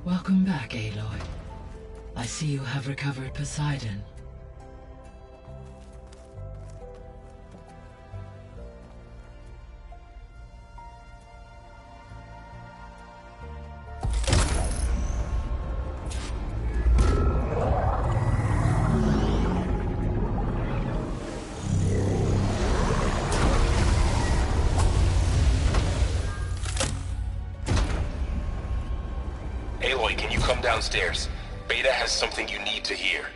Welcome back, Aloy. I see you have recovered Poseidon. Aloy, can you come downstairs? Beta has something you need to hear.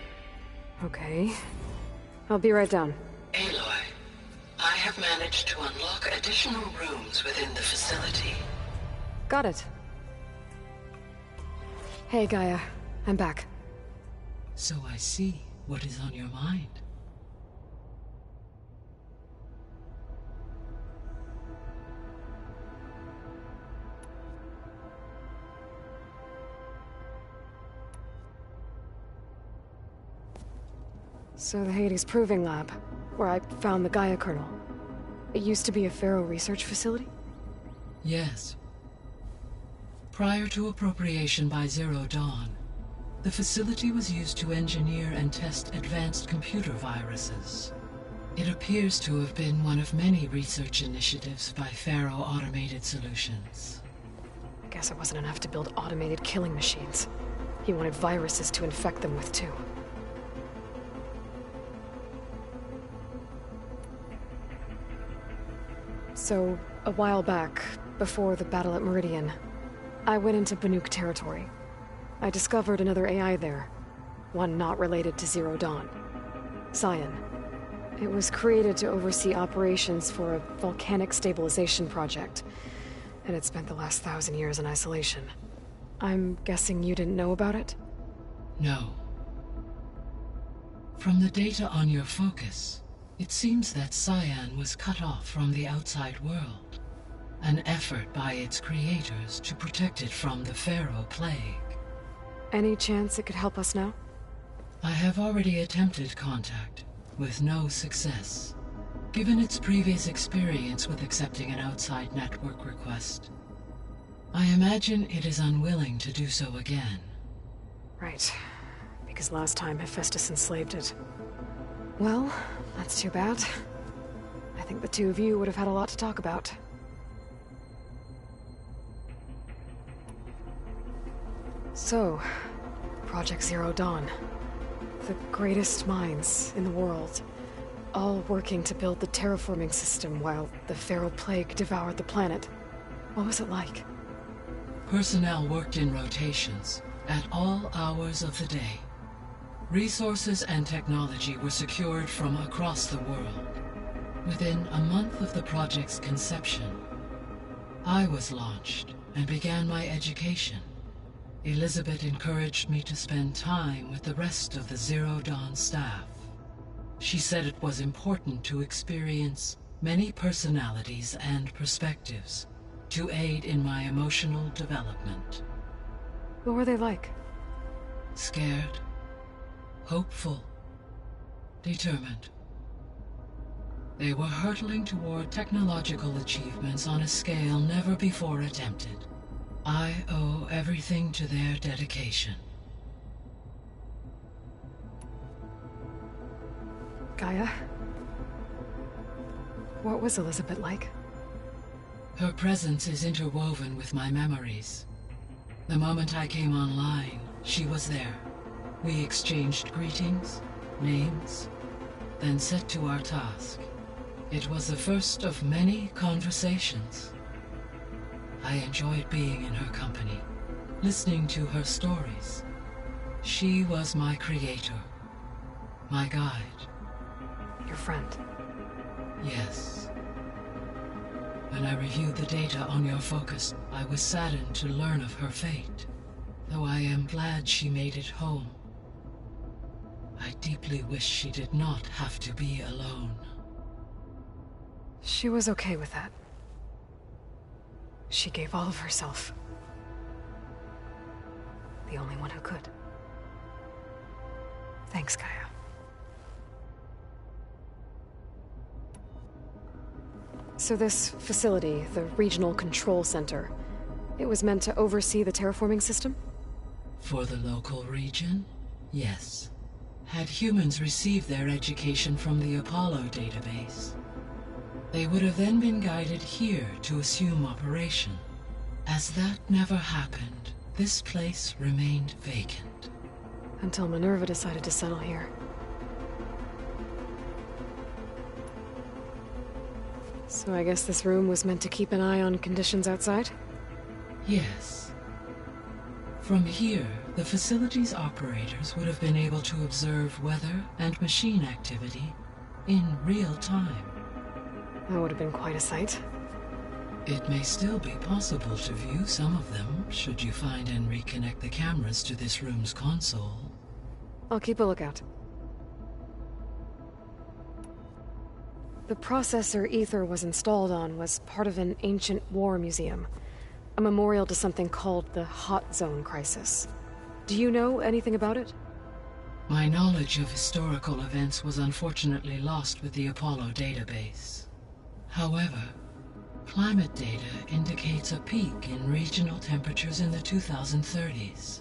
Okay. I'll be right down. Aloy, I have managed to unlock additional rooms within the facility. Got it. Hey, Gaia. I'm back. So I see what is on your mind. So the Hades Proving Lab, where I found the Gaia kernel. It used to be a Pharaoh research facility? Yes. Prior to appropriation by Zero Dawn, the facility was used to engineer and test advanced computer viruses. It appears to have been one of many research initiatives by Pharaoh Automated Solutions. I guess it wasn't enough to build automated killing machines. He wanted viruses to infect them with, too. So, a while back, before the battle at Meridian, I went into Banuk territory. I discovered another AI there, one not related to Zero Dawn. Cyan. It was created to oversee operations for a volcanic stabilization project, and it spent the last 1,000 years in isolation. I'm guessing you didn't know about it? No. From the data on your focus, it seems that Cyan was cut off from the outside world, an effort by its creators to protect it from the Pharaoh plague. Any chance it could help us now? I have already attempted contact, with no success. Given its previous experience with accepting an outside network request, I imagine it is unwilling to do so again. Right. Because last time Hephaestus enslaved it. Well, that's too bad. I think the two of you would have had a lot to talk about. So, Project Zero Dawn. The greatest minds in the world. All working to build the terraforming system while the Pharaoh plague devoured the planet. What was it like? Personnel worked in rotations, at all hours of the day. Resources and technology were secured from across the world. Within a month of the project's conception, I was launched and began my education. Elizabeth encouraged me to spend time with the rest of the Zero Dawn staff. She said it was important to experience many personalities and perspectives to aid in my emotional development. What were they like? Scared, hopeful, determined. They were hurtling toward technological achievements on a scale never before attempted. I owe everything to their dedication. Gaia? What was Elizabeth like? Her presence is interwoven with my memories. The moment I came online, she was there. We exchanged greetings, names, then set to our task. It was the first of many conversations. I enjoyed being in her company, listening to her stories. She was my creator, my guide. Your friend. Yes. When I reviewed the data on your focus, I was saddened to learn of her fate, though I am glad she made it home. I deeply wish she did not have to be alone. She was okay with that. She gave all of herself. The only one who could. Thanks, Gaia. So this facility, the Regional Control Center, it was meant to oversee the terraforming system? For the local region, yes. Had humans received their education from the Apollo database, they would have then been guided here to assume operation. As that never happened, this place remained vacant. Until Minerva decided to settle here. So I guess this room was meant to keep an eye on conditions outside? Yes. From here, the facility's operators would have been able to observe weather and machine activity in real time. That would have been quite a sight. It may still be possible to view some of them, should you find and reconnect the cameras to this room's console. I'll keep a lookout. The processor Ether was installed on was part of an ancient war museum. A memorial to something called the Hot Zone Crisis. Do you know anything about it? My knowledge of historical events was unfortunately lost with the Apollo database. However, climate data indicates a peak in regional temperatures in the 2030s.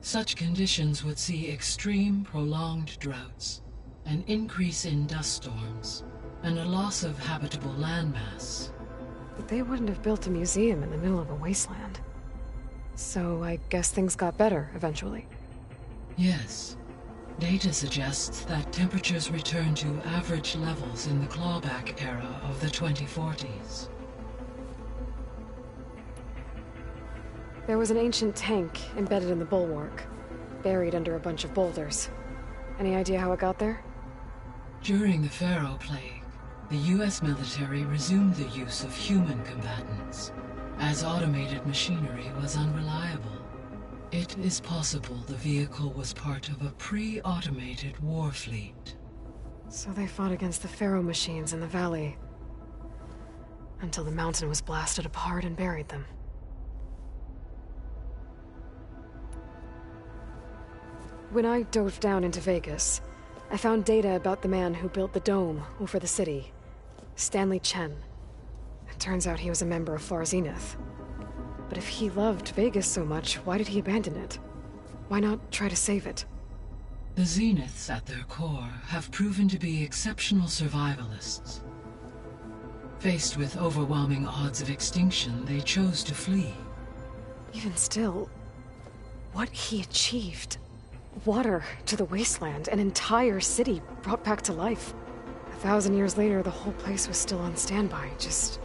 Such conditions would see extreme, prolonged droughts, an increase in dust storms, and a loss of habitable landmass. But they wouldn't have built a museum in the middle of a wasteland. So I guess things got better eventually. Yes. Data suggests that temperatures returned to average levels in the clawback era of the 2040s. There was an ancient tank embedded in the bulwark, buried under a bunch of boulders. Any idea how it got there? During the Pharaoh Plague, the US military resumed the use of human combatants, as automated machinery was unreliable. It is possible the vehicle was part of a pre-automated war fleet. So they fought against the Pharaoh machines in the valley, until the mountain was blasted apart and buried them. When I dove down into Vegas, I found data about the man who built the dome over the city, Stanley Chen. It turns out he was a member of Far Zenith. But if he loved Vegas so much, why did he abandon it? Why not try to save it? The Zeniths, at their core, have proven to be exceptional survivalists. Faced with overwhelming odds of extinction, they chose to flee. Even still, what he achieved. Water to the wasteland, an entire city brought back to life. 1,000 years later, the whole place was still on standby, just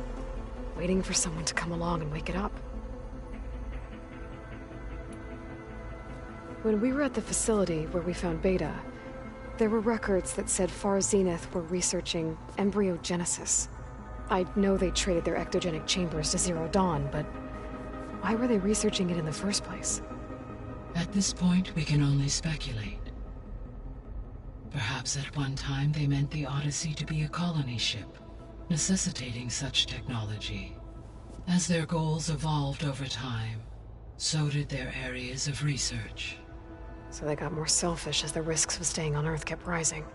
waiting for someone to come along and wake it up. When we were at the facility where we found Beta, there were records that said Far Zenith were researching embryogenesis. I know they traded their ectogenic chambers to Zero Dawn, but why were they researching it in the first place? At this point, we can only speculate. Perhaps at one time they meant the Odyssey to be a colony ship, necessitating such technology. As their goals evolved over time, so did their areas of research. So they got more selfish as the risks of staying on Earth kept rising.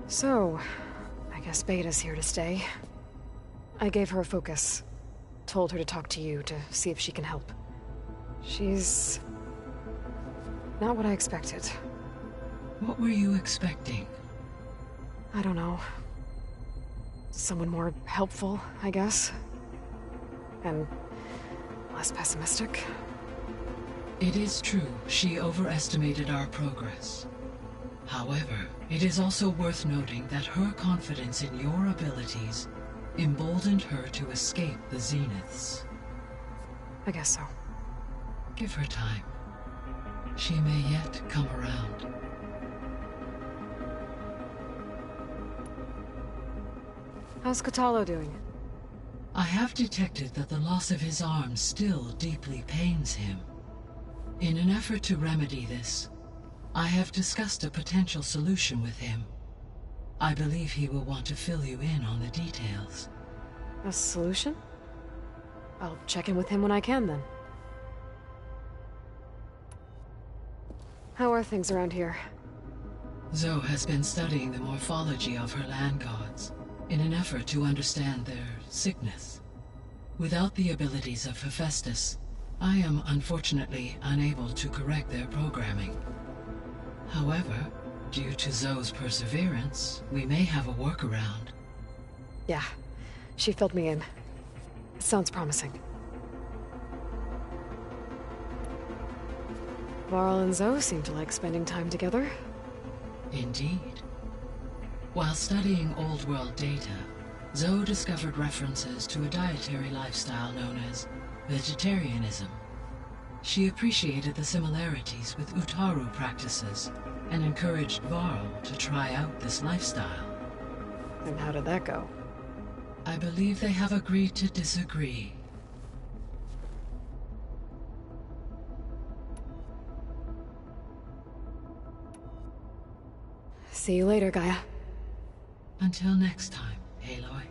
So, I guess Beta's here to stay. I gave her a focus. Told her to talk to you to see if she can help. She's not what I expected. What were you expecting? I don't know. Someone more helpful, I guess. And less pessimistic. It is true, she overestimated our progress. However, it is also worth noting that her confidence in your abilities emboldened her to escape the Zeniths. I guess so. Give her time. She may yet come around. How's Catalo doing? I have detected that the loss of his arm still deeply pains him. In an effort to remedy this, I have discussed a potential solution with him. I believe he will want to fill you in on the details. A solution? I'll check in with him when I can, then. How are things around here? Zoe has been studying the morphology of her land gods in an effort to understand their sickness. Without the abilities of Hephaestus, I am unfortunately unable to correct their programming. However, due to Zoe's perseverance, we may have a workaround. Yeah, she filled me in. Sounds promising. Varl and Zoe seem to like spending time together. Indeed. While studying old world data, Zoe discovered references to a dietary lifestyle known as vegetarianism. She appreciated the similarities with Utaru practices and encouraged Varl to try out this lifestyle. And how did that go? I believe they have agreed to disagree. See you later, Gaia. Until next time, Aloy.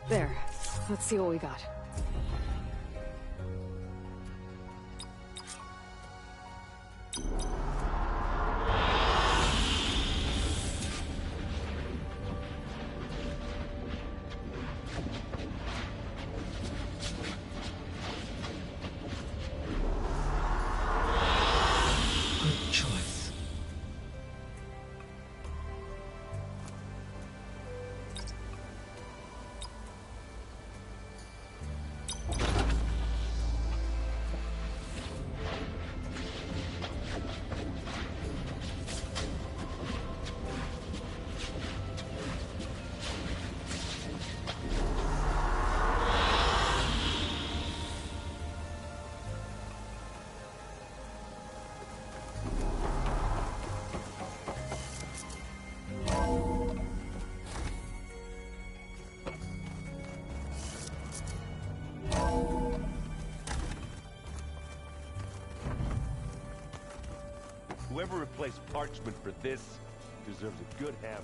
There. Let's see what we got. Good choice. Whoever replaced parchment for this deserves a good hammer.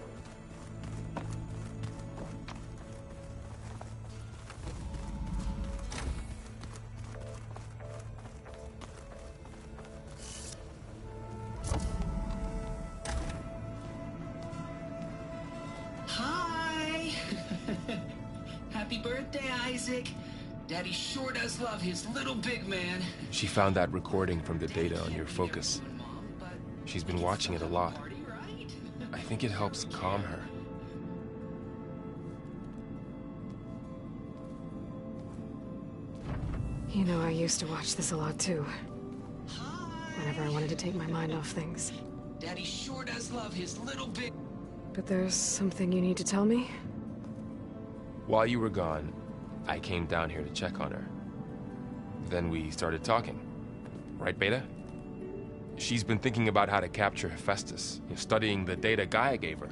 Hi! Happy birthday, Isaac. Daddy sure does love his little big man. She found that recording from the data on your focus. She's been watching it a lot. I think it helps calm her. You know, I used to watch this a lot too. Whenever I wanted to take my mind off things. Daddy sure does love his little big... But there's something you need to tell me? While you were gone, I came down here to check on her. Then we started talking. Right, Beta? She's been thinking about how to capture Hephaestus, studying the data Gaia gave her.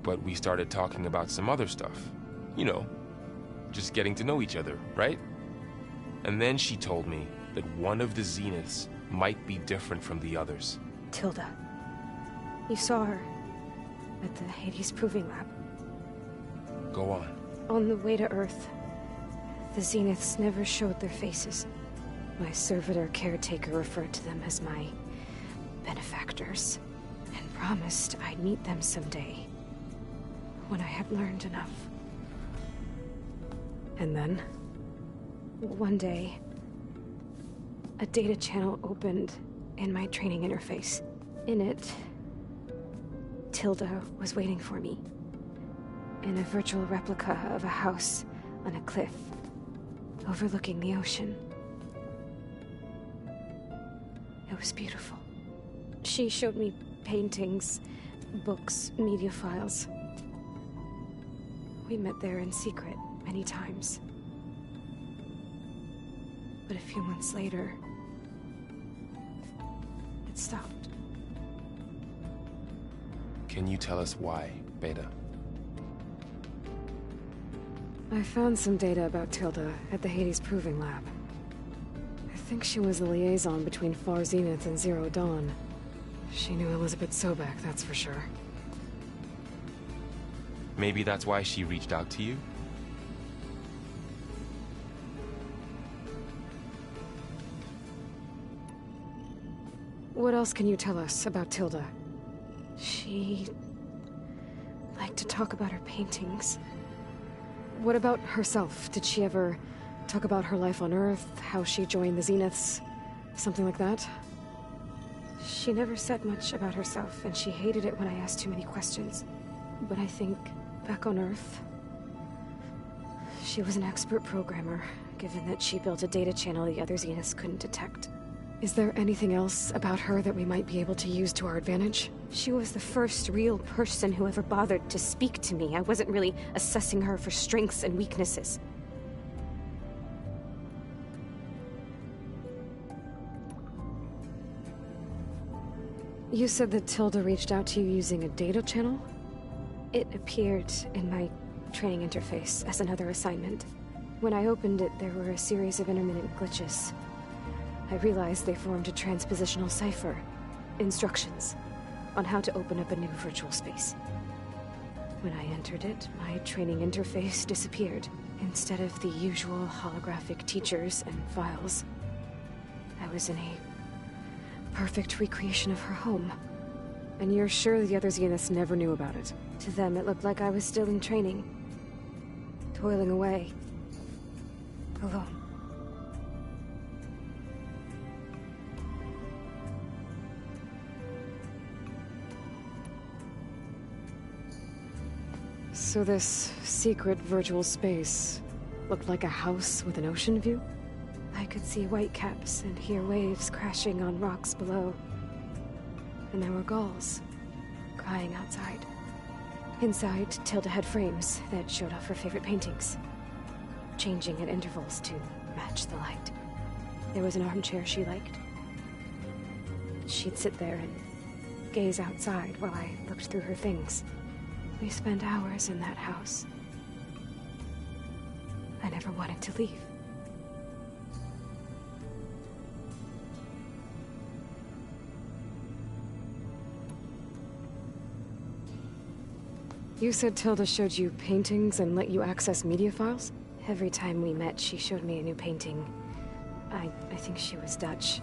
But we started talking about some other stuff. You know, just getting to know each other, right? And then she told me that one of the Zeniths might be different from the others. Tilda. You saw her at the Hades Proving Lab. Go on. On the way to Earth, the Zeniths never showed their faces. My servitor caretaker referred to them as my benefactors, and promised I'd meet them someday, when I had learned enough. And then? One day, a data channel opened in my training interface. In it, Tilda was waiting for me. In a virtual replica of a house on a cliff, overlooking the ocean. It was beautiful. She showed me paintings, books, media files. We met there in secret many times. But a few months later, it stopped. Can you tell us why, Beta? I found some data about Tilda at the Hades Proving Lab. I think she was the liaison between Far Zenith and Zero Dawn. She knew Elizabeth Sobek, that's for sure. Maybe that's why she reached out to you? What else can you tell us about Tilda? She liked to talk about her paintings. What about herself? Did she ever talk about her life on Earth, how she joined the Zeniths, something like that? She never said much about herself, and she hated it when I asked too many questions. But I think, back on Earth, she was an expert programmer, given that she built a data channel the other Zeniths couldn't detect. Is there anything else about her that we might be able to use to our advantage? She was the first real person who ever bothered to speak to me. I wasn't really assessing her for strengths and weaknesses. You said that Tilda reached out to you using a data channel? It appeared in my training interface as another assignment. When I opened it, there were a series of intermittent glitches. I realized they formed a transpositional cipher. Instructions on how to open up a new virtual space. When I entered it, my training interface disappeared. Instead of the usual holographic teachers and files, I was in a perfect recreation of her home. And you're sure the other Zeniths never knew about it? To them, it looked like I was still in training. Toiling away. Alone. So this secret virtual space looked like a house with an ocean view? I could see whitecaps and hear waves crashing on rocks below. And there were gulls crying outside. Inside, Tilda had frames that showed off her favorite paintings, changing at intervals to match the light. There was an armchair she liked. She'd sit there and gaze outside while I looked through her things. We spent hours in that house. I never wanted to leave. You said Tilda showed you paintings and let you access media files? Every time we met, she showed me a new painting. I think she was Dutch.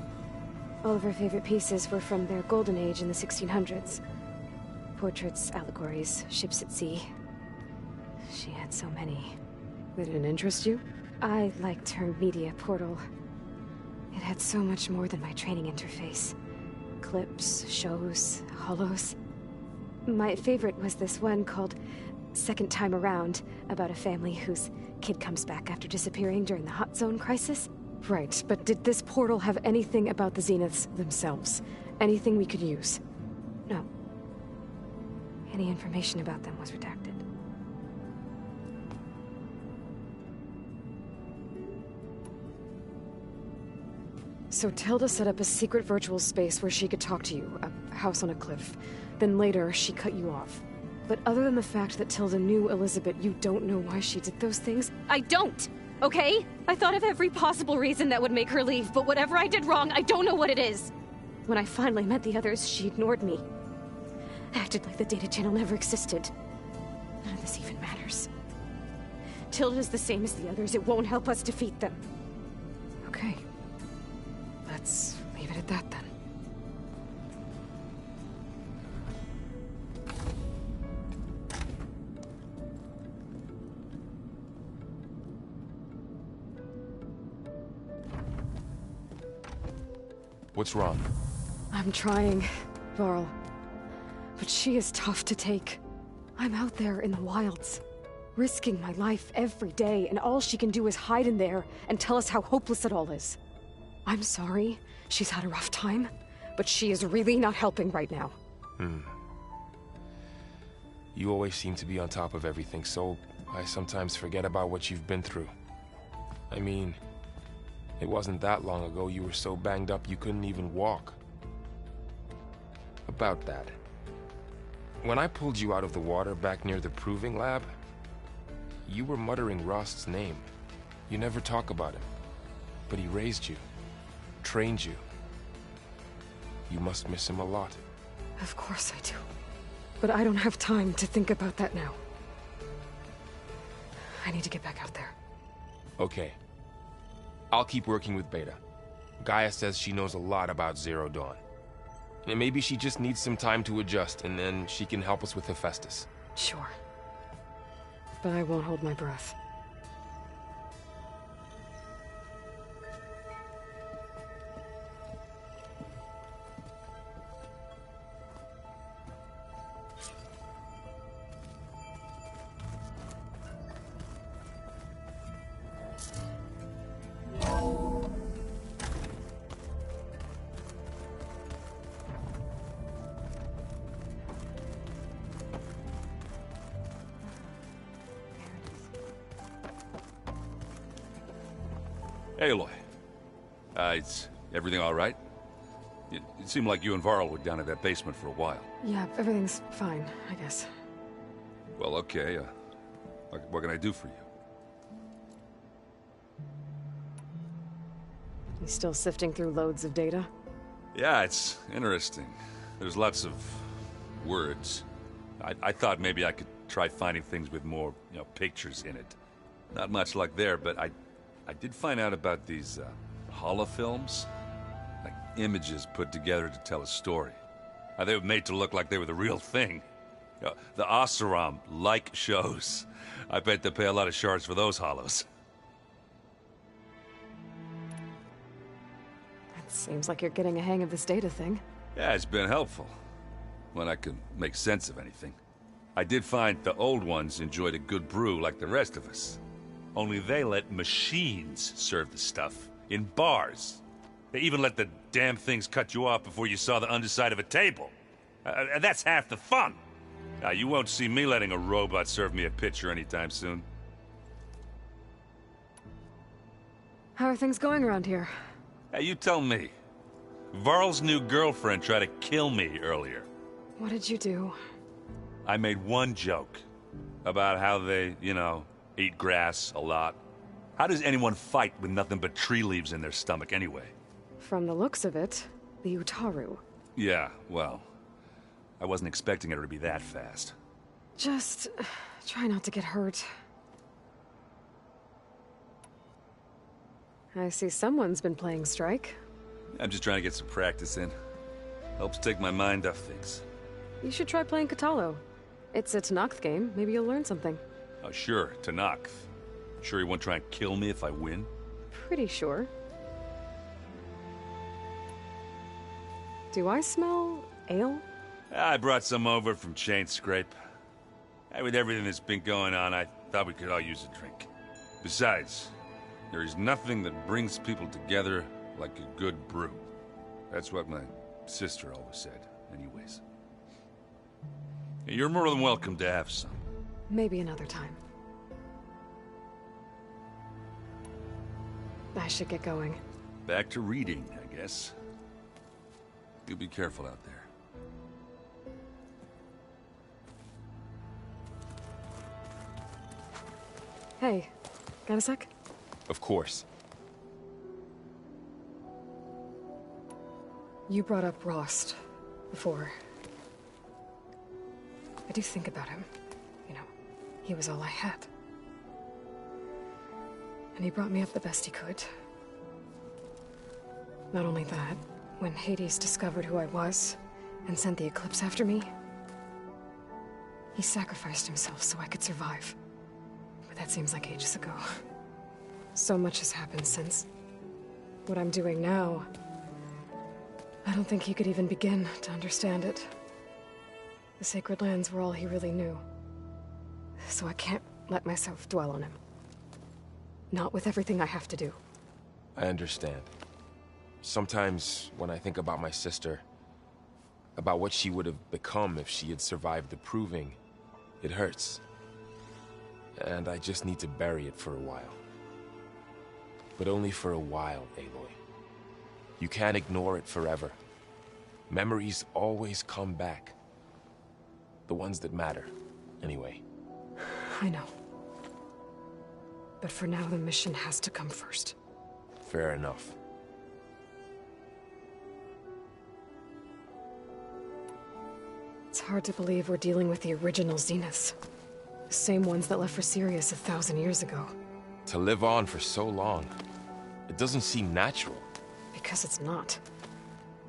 All of her favorite pieces were from their golden age in the 1600s. Portraits, allegories, ships at sea. She had so many. They didn't interest you? I liked her media portal. It had so much more than my training interface. Clips, shows, holos. My favorite was this one called Second Time Around, about a family whose kid comes back after disappearing during the Hot Zone crisis. Right, but did this portal have anything about the Zeniths themselves? Anything we could use? No. Any information about them was redacted. So Tilda set up a secret virtual space where she could talk to you, a house on a cliff. Then later, she cut you off. But other than the fact that Tilda knew Elizabeth, you don't know why she did those things? I don't! Okay? I thought of every possible reason that would make her leave, but whatever I did wrong, I don't know what it is. When I finally met the others, she ignored me. Acted like the data channel never existed. None of this even matters. Tilda's the same as the others. It won't help us defeat them. Okay. Let's leave it at that then. What's wrong? I'm trying, Varl. But she is tough to take. I'm out there in the wilds, risking my life every day, and all she can do is hide in there and tell us how hopeless it all is. I'm sorry, she's had a rough time, but she is really not helping right now. You always seem to be on top of everything, so I sometimes forget about what you've been through. I mean, it wasn't that long ago you were so banged up you couldn't even walk. About that. When I pulled you out of the water back near the proving lab, you were muttering Rost's name. You never talk about him. But he raised you, trained you. You must miss him a lot. Of course I do. But I don't have time to think about that now. I need to get back out there. Okay. I'll keep working with Beta. Gaia says she knows a lot about Zero Dawn. And maybe she just needs some time to adjust, and then she can help us with Hephaestus. Sure. But I won't hold my breath. Hey, Aloy. Is everything all right? It seemed like you and Varl were down in that basement for a while. Yeah, everything's fine, I guess. Well, okay. What can I do for you? You still sifting through loads of data? Yeah, it's interesting. There's lots of words. I thought maybe I could try finding things with more, pictures in it. Not much luck there, but I did find out about these holofilms. Like images put together to tell a story. They were made to look like they were the real thing. The Oseram like shows. I bet they pay a lot of shards for those holos. It seems like you're getting a hang of this data thing. Yeah, it's been helpful. When I could make sense of anything. I did find the old ones enjoyed a good brew like the rest of us. Only they let machines serve the stuff. In bars. They even let the damn things cut you off before you saw the underside of a table. And that's half the fun. You won't see me letting a robot serve me a pitcher anytime soon. How are things going around here? You tell me. Varl's new girlfriend tried to kill me earlier. What did you do? I made one joke. About how they, eat grass a lot. How does anyone fight with nothing but tree leaves in their stomach anyway? From the looks of it, the Utaru. Yeah, well, I wasn't expecting her to be that fast. Just try not to get hurt. I see someone's been playing Strike. I'm just trying to get some practice in. Helps take my mind off things. You should try playing Katalo. It's a Tanakh game. Maybe you'll learn something. Oh, sure, Tanakh. Sure he won't try and kill me if I win? Pretty sure. Do I smell ale? I brought some over from Chain Scrape. With everything that's been going on, I thought we could all use a drink. Besides, there is nothing that brings people together like a good brew. That's what my sister always said, anyways. You're more than welcome to have some. Maybe another time. I should get going. Back to reading, I guess. You be careful out there. Hey, got a sec? Of course. You brought up Rost before. I do think about him. He was all I had. And he brought me up the best he could. Not only that, when Hades discovered who I was and sent the Eclipse after me, he sacrificed himself so I could survive. But that seems like ages ago. So much has happened since. What I'm doing now, I don't think he could even begin to understand it. The sacred lands were all he really knew. So I can't let myself dwell on him. Not with everything I have to do. I understand. Sometimes, when I think about my sister, about what she would have become if she had survived the proving, it hurts. And I just need to bury it for a while. But only for a while, Aloy. You can't ignore it forever. Memories always come back. The ones that matter, anyway. I know. But for now, the mission has to come first. Fair enough. It's hard to believe we're dealing with the original Zeniths. The same ones that left for Sirius 1,000 years ago. To live on for so long, it doesn't seem natural. Because it's not.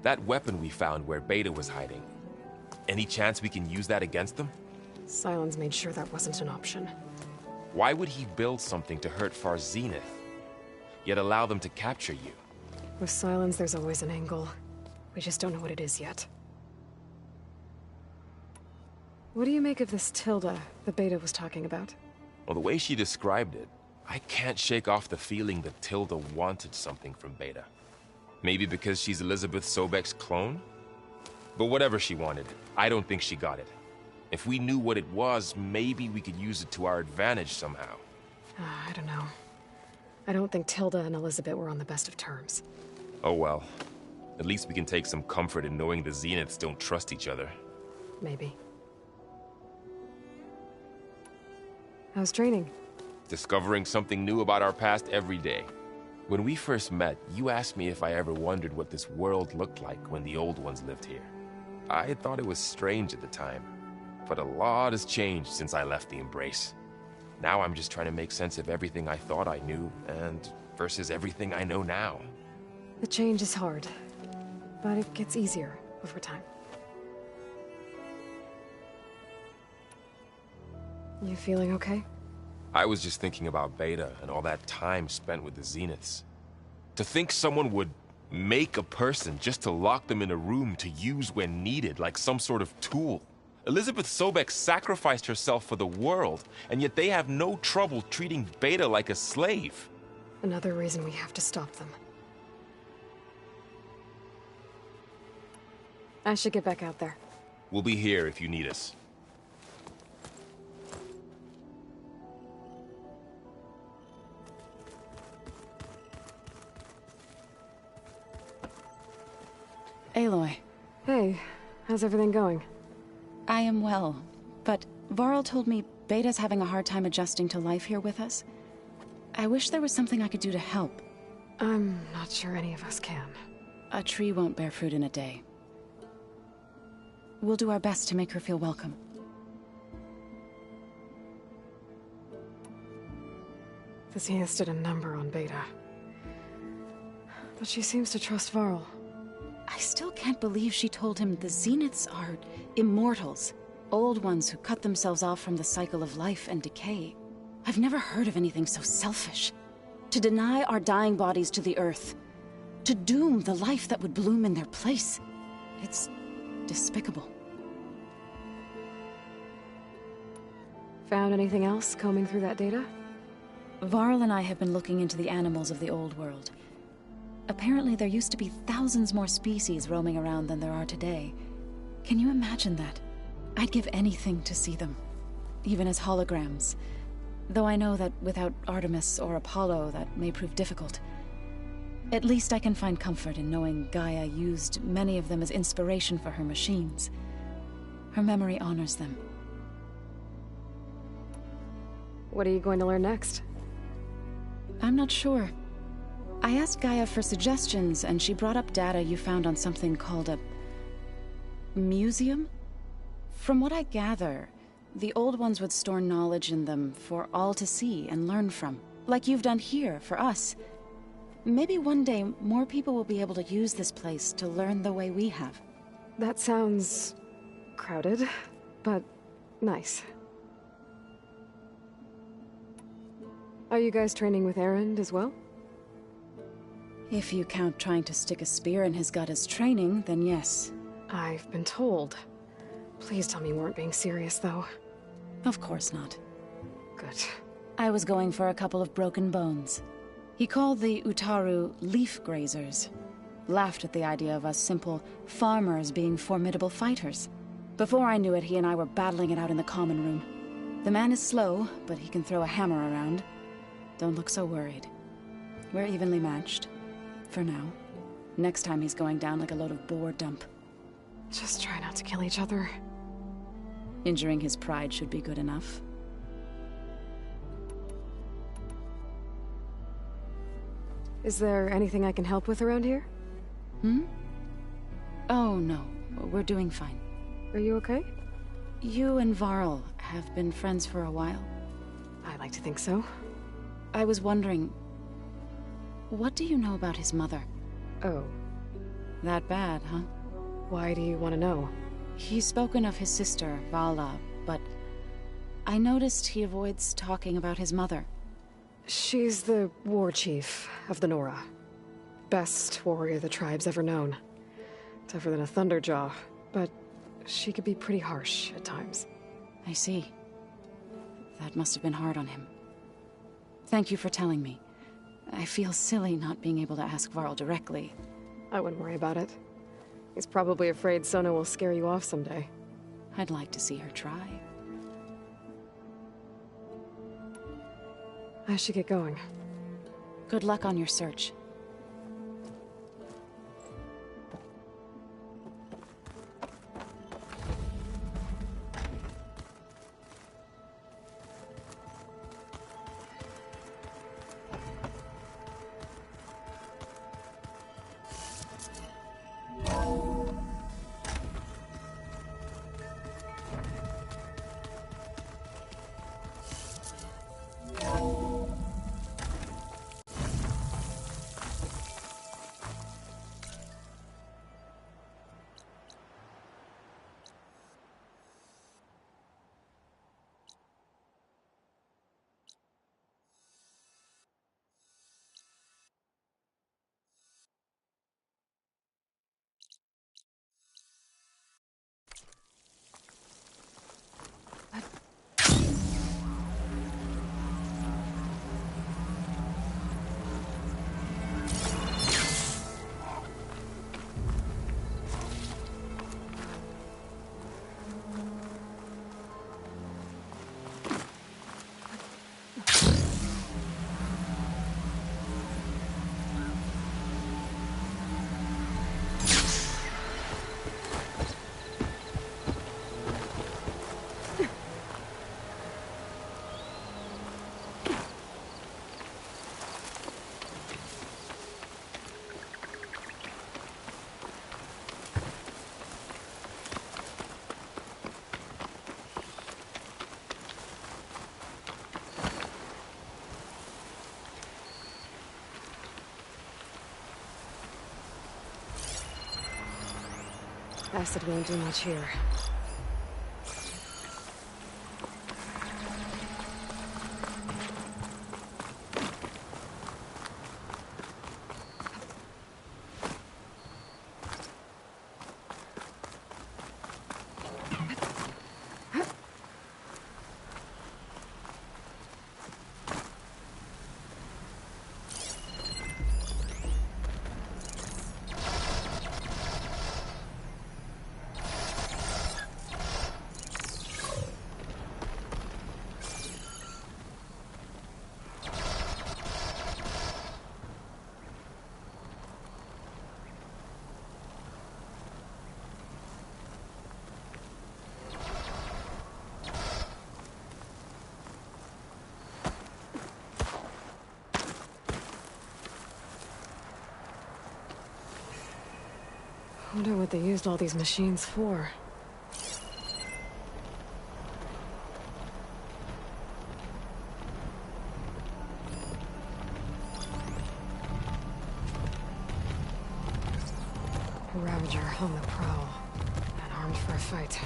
That weapon we found where Beta was hiding, any chance we can use that against them? Sylens made sure that wasn't an option. Why would he build something to hurt Far's Zenith, yet allow them to capture you? With Sylens, there's always an angle. We just don't know what it is yet. What do you make of this Tilda the Beta was talking about? Well, the way she described it, I can't shake off the feeling that Tilda wanted something from Beta. Maybe because she's Elizabeth Sobek's clone? But whatever she wanted, I don't think she got it. If we knew what it was, maybe we could use it to our advantage somehow. I don't know. I don't think Tilda and Elizabeth were on the best of terms. Oh well. At least we can take some comfort in knowing the Zeniths don't trust each other. Maybe. How's training? Discovering something new about our past every day. When we first met, you asked me if I ever wondered what this world looked like when the old ones lived here. I had thought it was strange at the time, but a lot has changed since I left the Embrace. Now I'm just trying to make sense of everything I thought I knew, and versus everything I know now. The change is hard, but it gets easier over time. You feeling okay? I was just thinking about Beta and all that time spent with the Zeniths. To think someone would make a person just to lock them in a room to use when needed, like some sort of tool. Elizabeth Sobek sacrificed herself for the world, and yet they have no trouble treating Beta like a slave. Another reason we have to stop them. I should get back out there. We'll be here if you need us. Aloy. Hey, how's everything going? I am well, but Varl told me Beta's having a hard time adjusting to life here with us. I wish there was something I could do to help. I'm not sure any of us can. A tree won't bear fruit in a day. We'll do our best to make her feel welcome. The Zeniths did a number on Beta. But she seems to trust Varl. I still can't believe she told him the Zeniths are immortals. Old ones who cut themselves off from the cycle of life and decay. I've never heard of anything so selfish. To deny our dying bodies to the earth. To doom the life that would bloom in their place. It's despicable. Found anything else combing through that data? Varl and I have been looking into the animals of the old world. Apparently there used to be thousands more species roaming around than there are today. Can you imagine that? I'd give anything to see them, even as holograms. Though I know that without Artemis or Apollo, that may prove difficult. At least I can find comfort in knowing Gaia used many of them as inspiration for her machines. Her memory honors them. What are you going to learn next? I'm not sure. I asked Gaia for suggestions, and she brought up data you found on something called a museum? From what I gather, the old ones would store knowledge in them for all to see and learn from, like you've done here for us. Maybe one day more people will be able to use this place to learn the way we have. That sounds crowded, but nice. Are you guys training with Erend as well? If you count trying to stick a spear in his gut as training, then yes. I've been told. Please tell me you weren't being serious, though. Of course not. Good. I was going for a couple of broken bones. He called the Utaru leaf grazers. Laughed at the idea of us simple farmers being formidable fighters. Before I knew it, he and I were battling it out in the common room. The man is slow, but he can throw a hammer around. Don't look so worried. We're evenly matched. For now. Next time he's going down like a load of boar dump. Just try not to kill each other. Injuring his pride should be good enough. Is there anything I can help with around here? Oh, no. We're doing fine. Are you okay? You and Varl have been friends for a while. I like to think so. I was wondering... what do you know about his mother? Oh. That bad, huh? Why do you want to know? He's spoken of his sister, Vala, but... I noticed he avoids talking about his mother. She's the war chief of the Nora. Best warrior the tribe's ever known. Tougher than a Thunderjaw, but she could be pretty harsh at times. I see. That must have been hard on him. Thank you for telling me. I feel silly not being able to ask Varl directly. I wouldn't worry about it. He's probably afraid Sona will scare you off someday. I'd like to see her try. I should get going. Good luck on your search. Acid won't do much here. Wonder what they used all these machines for. A Ravager on the prowl, and armed for a fight.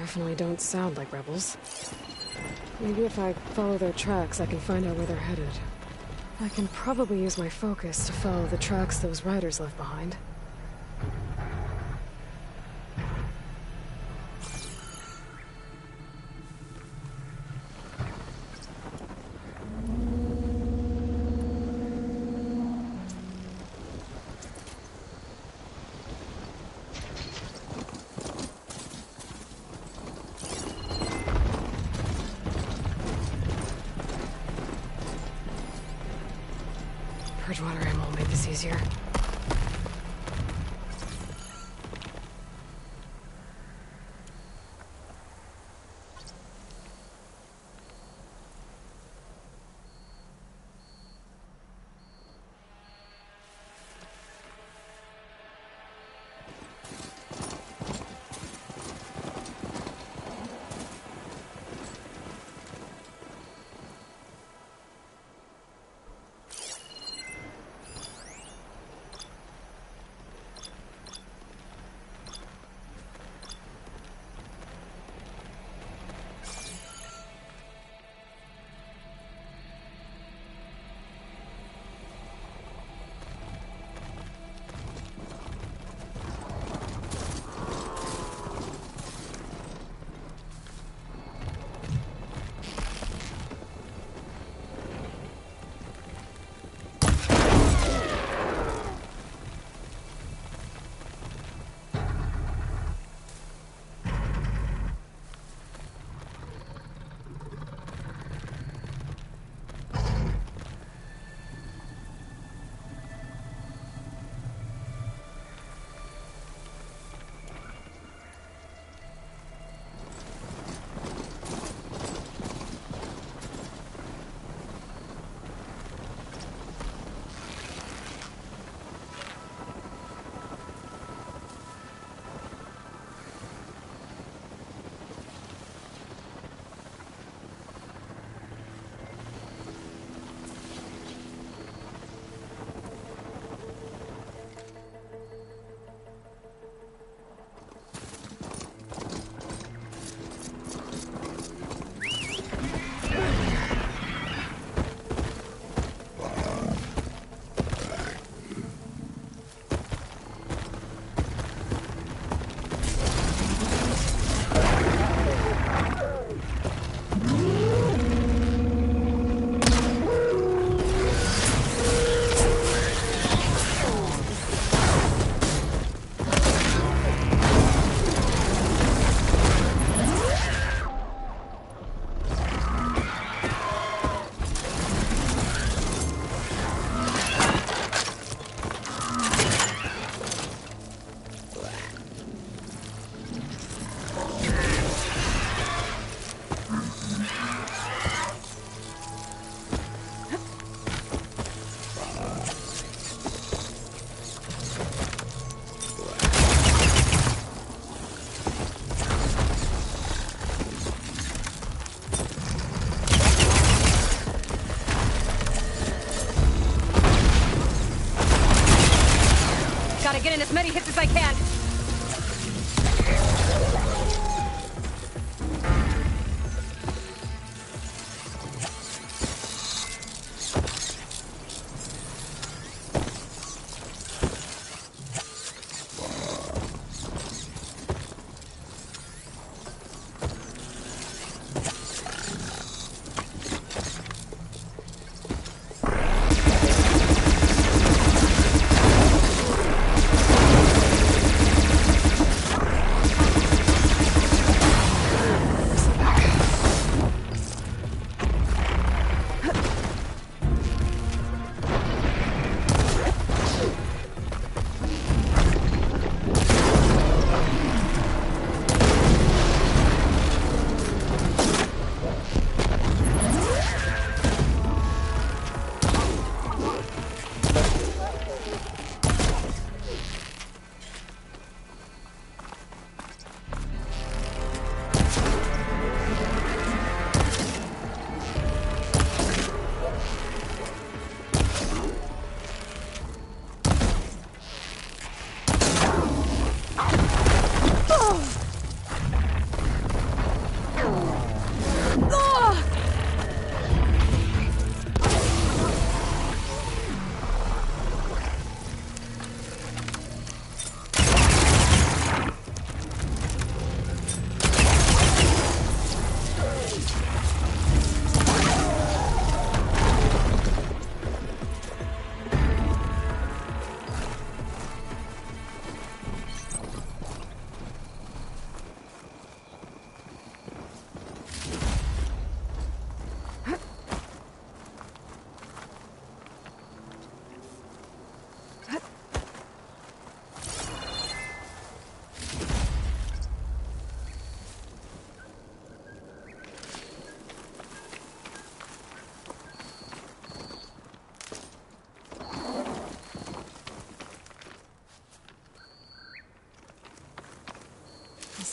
definitely don't sound like rebels. Maybe if I follow their tracks, I can find out where they're headed. I can probably use my focus to follow the tracks those riders left behind. Bridgewater ammo will make this easier.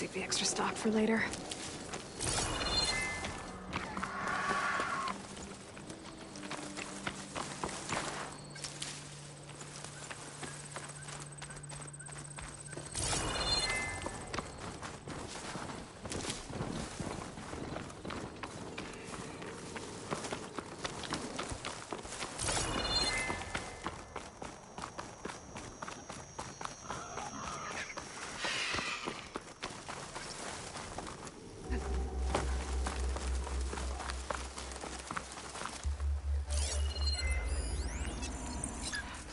Save the extra stock for later.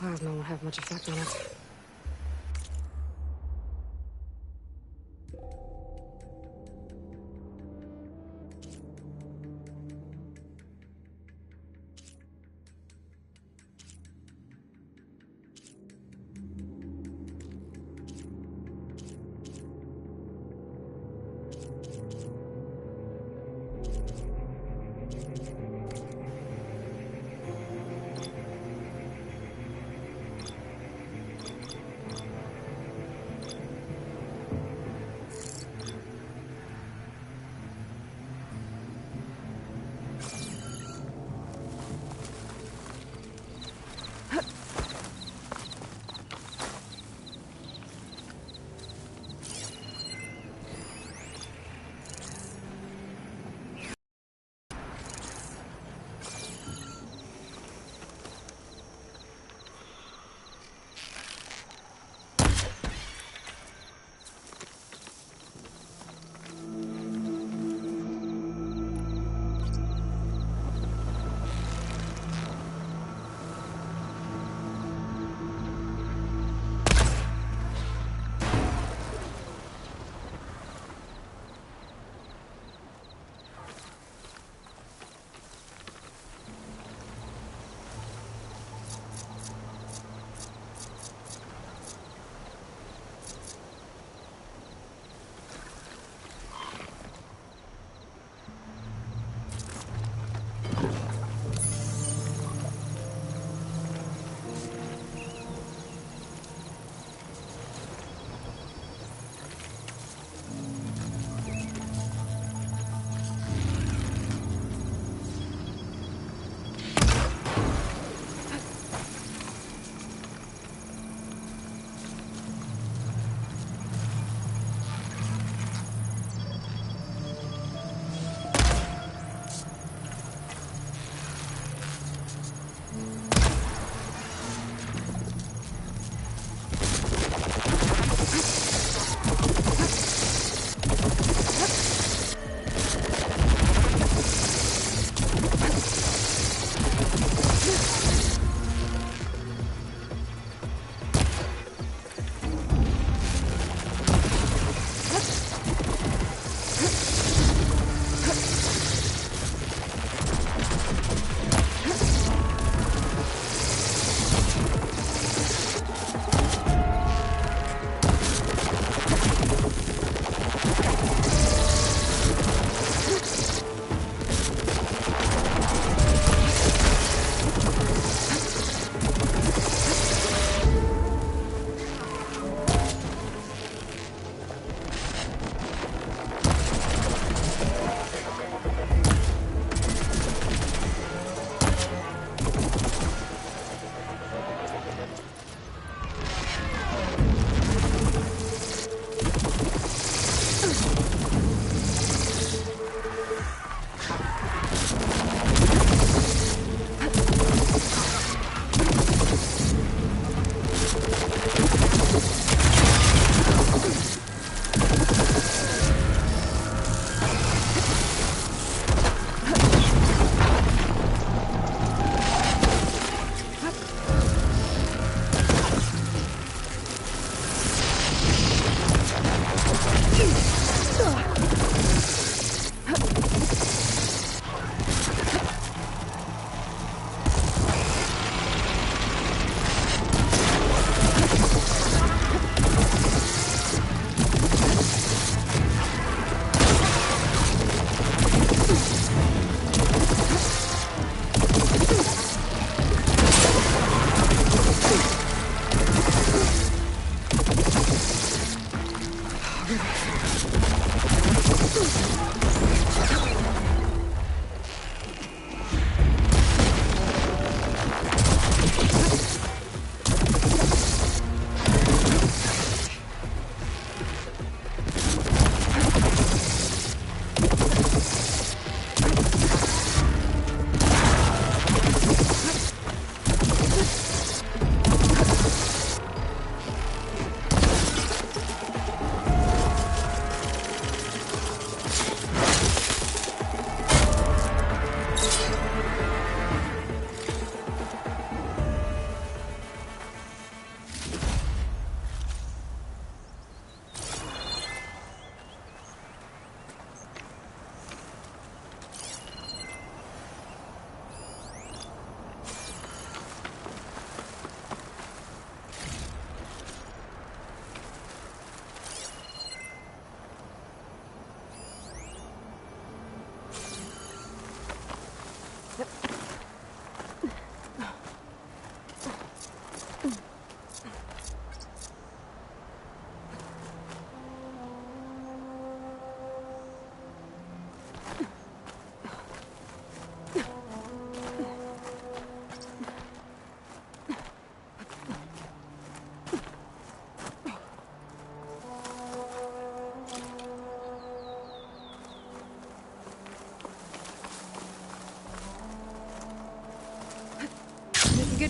Plasma won't have much effect on us.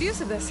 good use of this.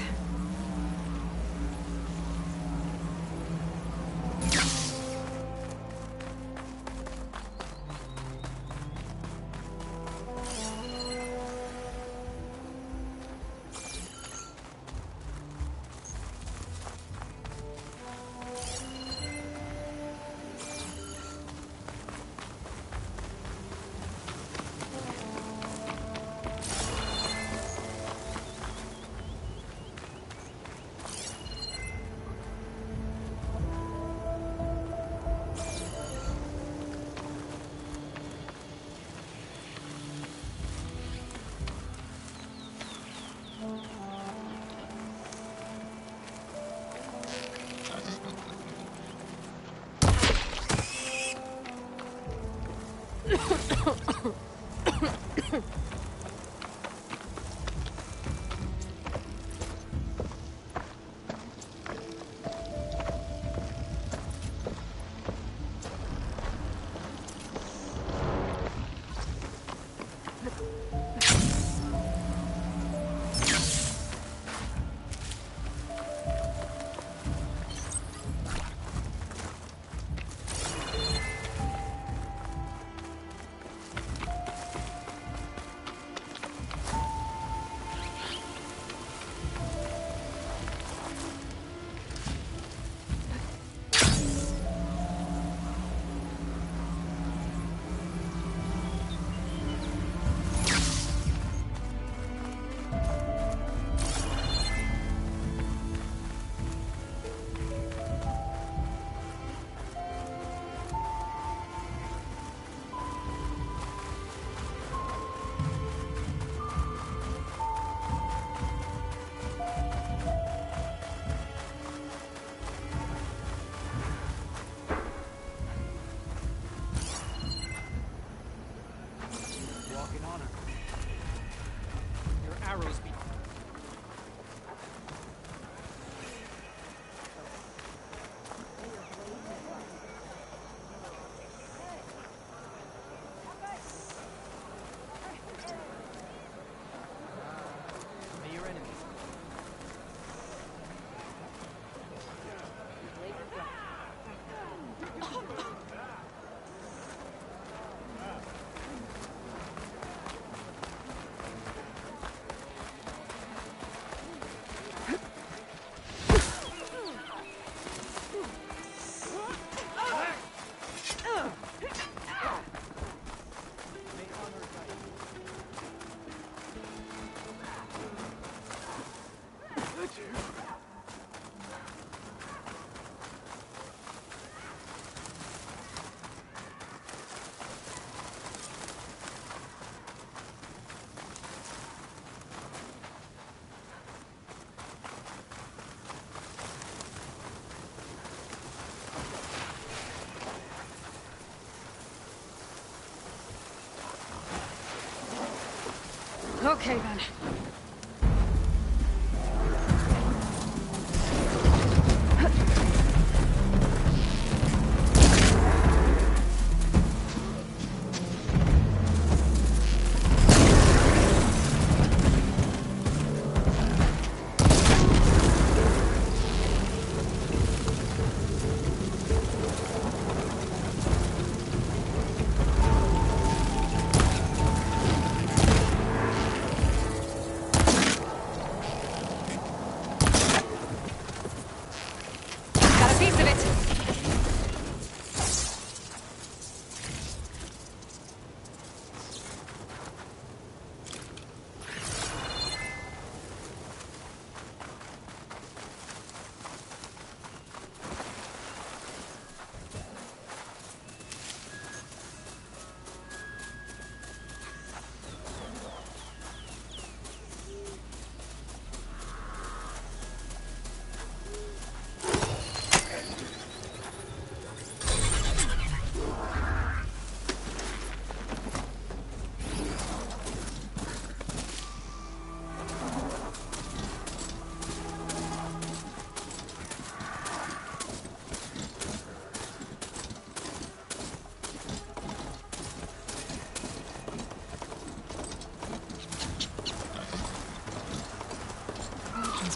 Okay, then.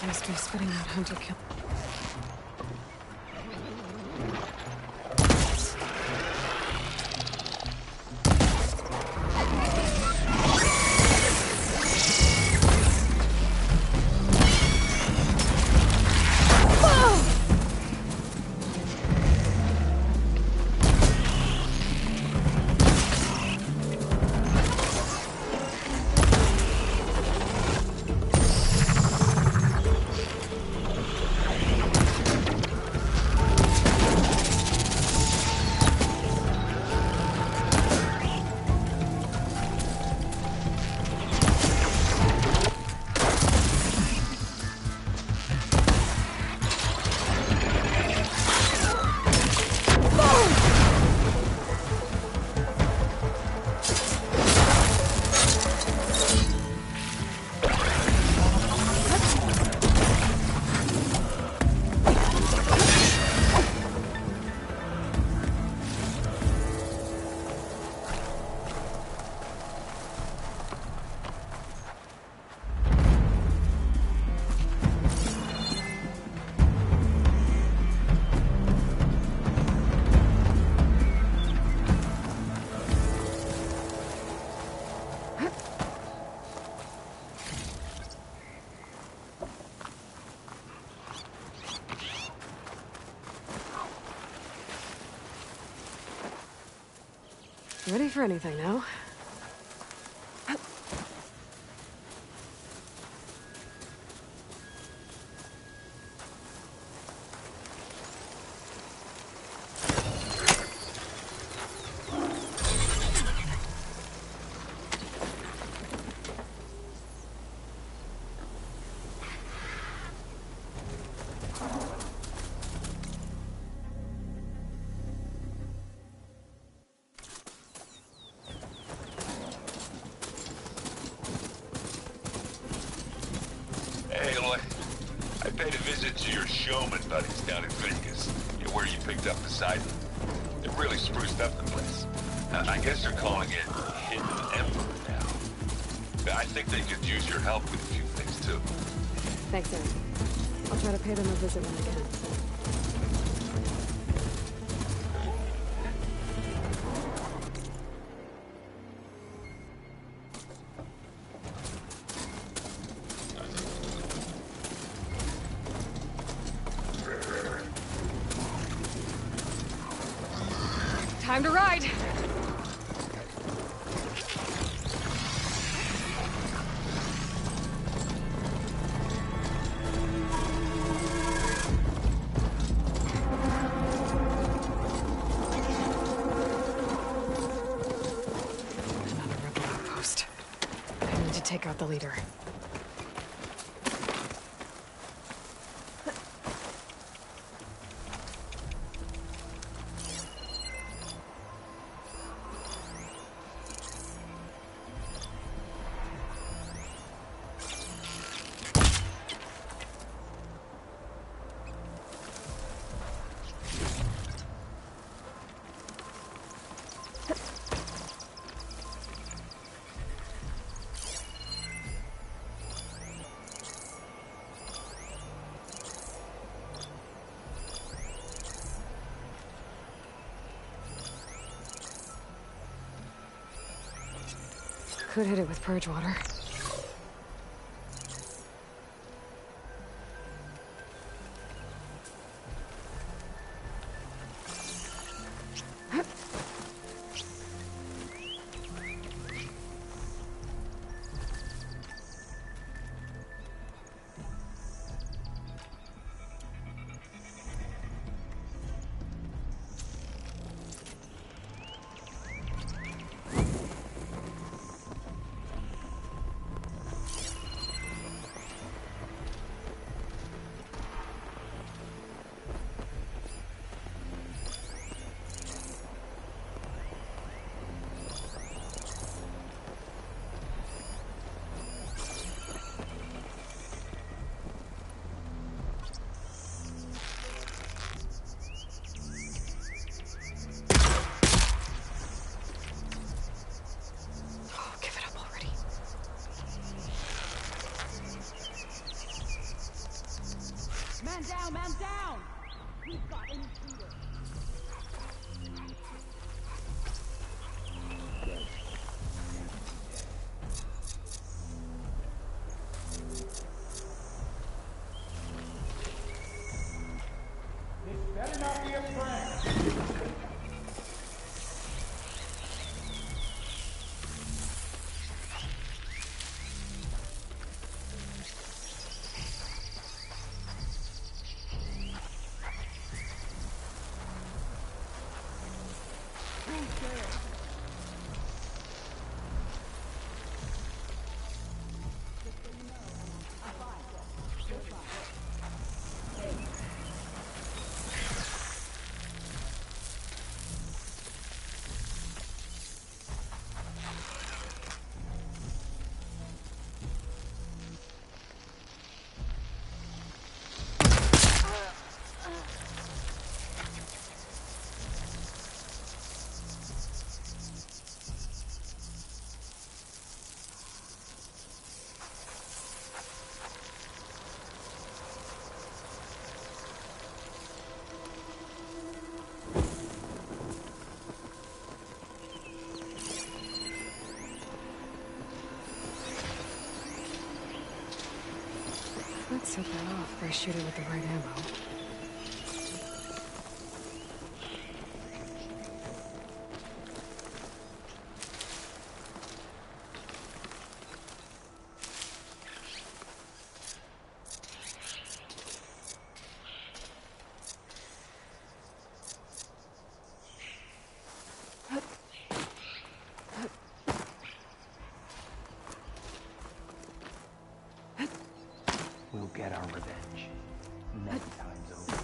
must be spitting out hunter kill. Ready for anything now? To your showman buddies down in Vegas, where you picked up the site. It really spruced up the place. I guess they're calling it Hidden Emperor now. I think they could use your help with a few things too. Thanks, Aaron. I'll try to pay them a visit when I can. Time to ride! Another rebel outpost. I need to take out the leader. Could hit it with purge water. set that off if I shoot it with the right ammo. We'll get our revenge. Many times over.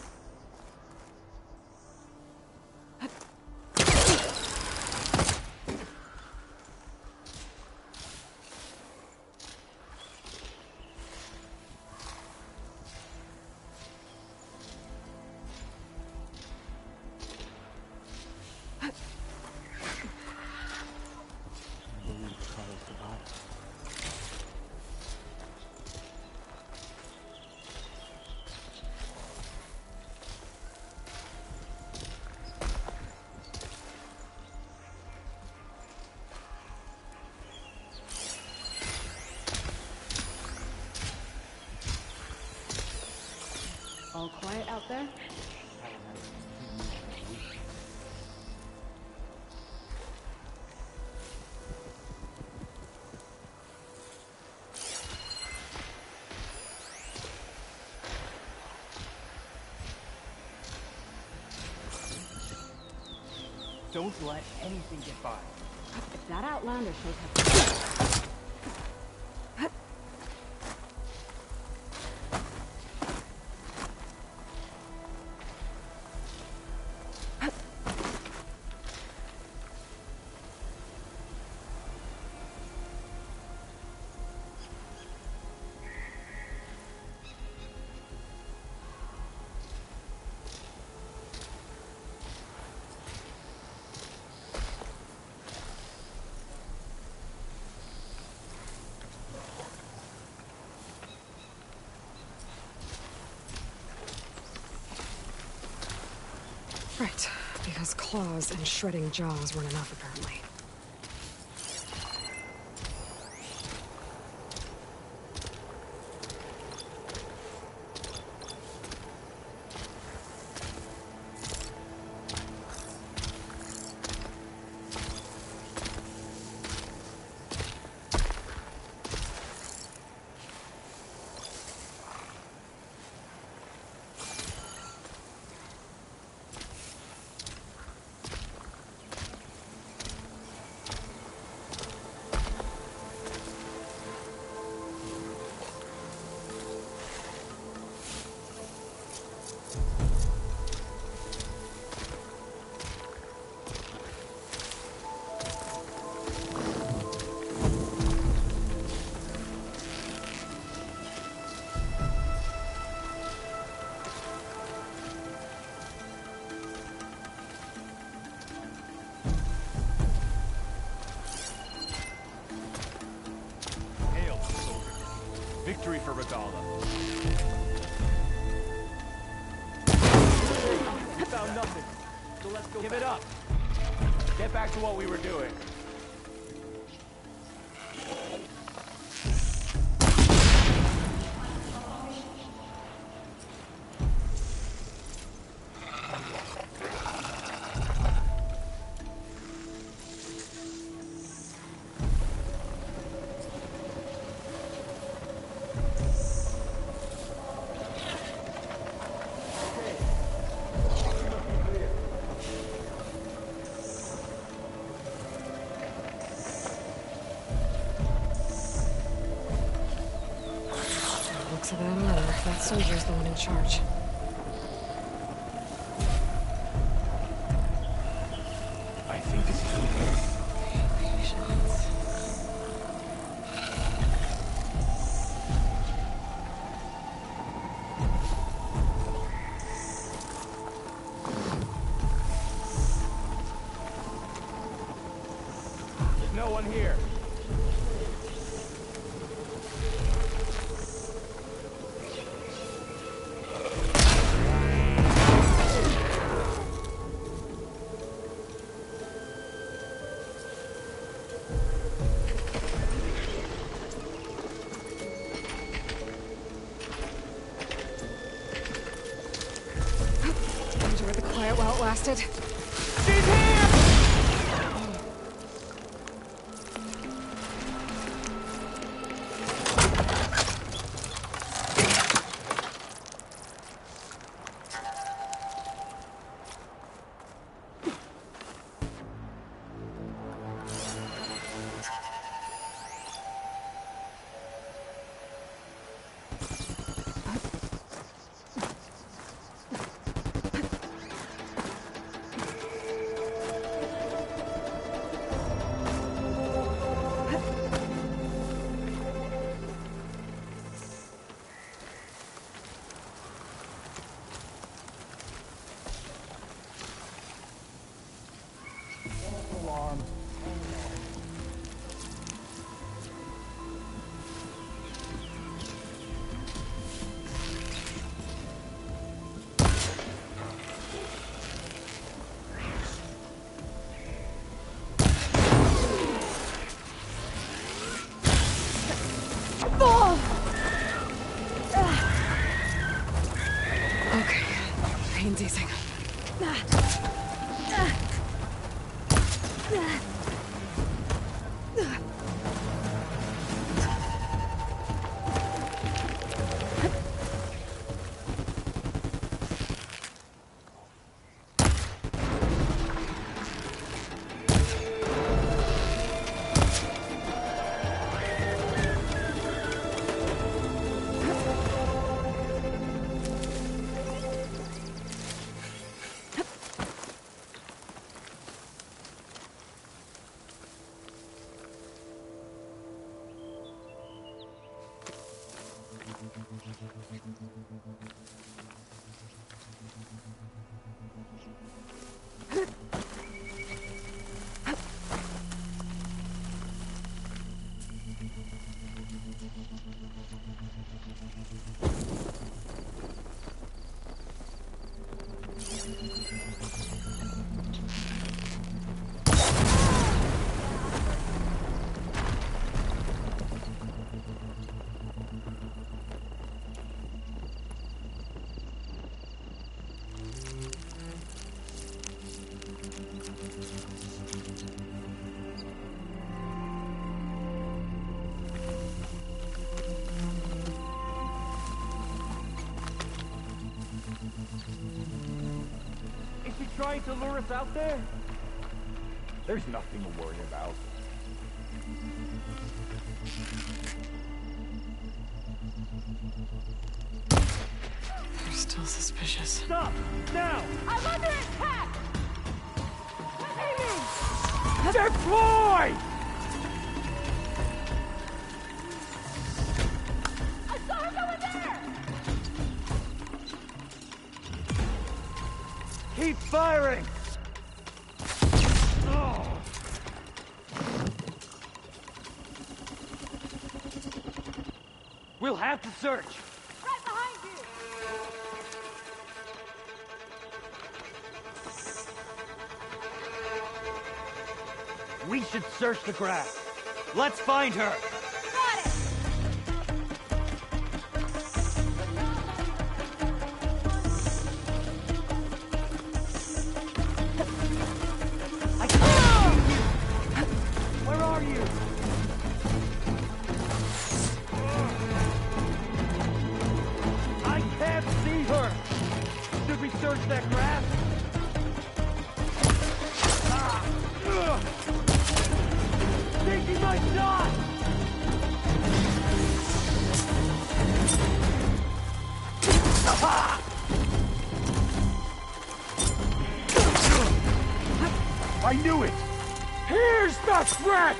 All quiet out there? Don't let anything get by. If that Outlander shows up... Right, because claws and shredding jaws weren't enough, apparently. Victory for Regala. We found nothing. So let's go. Give it up. Get back to what we were doing. Looks of that armor. That soldier's the one in charge. I think this is okay. There's no one here. outlasted. She's here! Okay, pain's easing. Is she trying to lure us out there? There's nothing to worry about. They're still suspicious. Stop! Now! I'm under attack! Aiming! Deploy! I saw her go in there! Keep firing! Oh. We'll have to search. Right behind you! We should search the grass. Let's find her. Got it! I can't see you. Where are you? I can't see her. Should we search that grass? Taking my shot! I knew it! Here's the threat!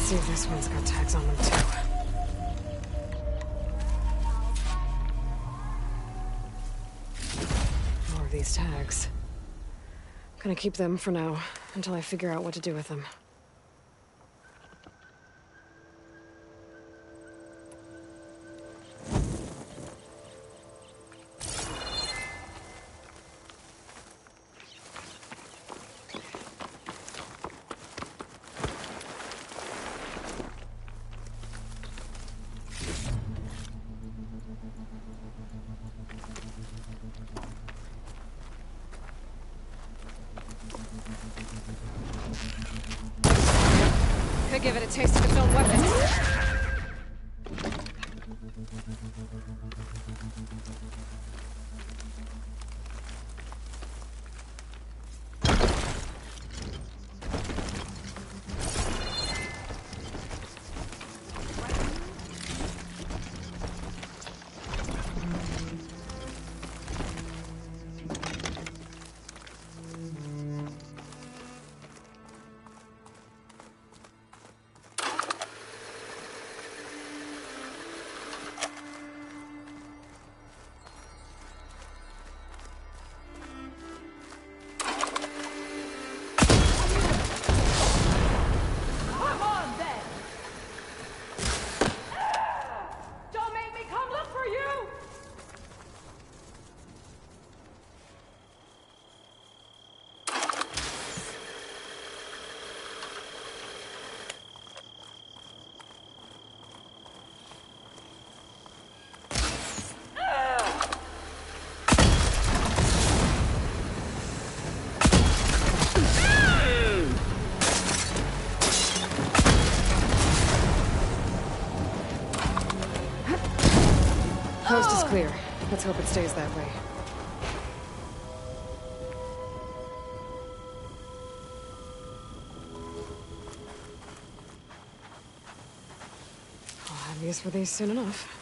See if this one's got tags on them. these tags. Gonna keep them for now, until I figure out what to do with them. Could give it a taste of its own weapon. Come on, then! Don't make me come look for you! Coast is clear. Let's hope it stays that way. I'll have use for these soon enough.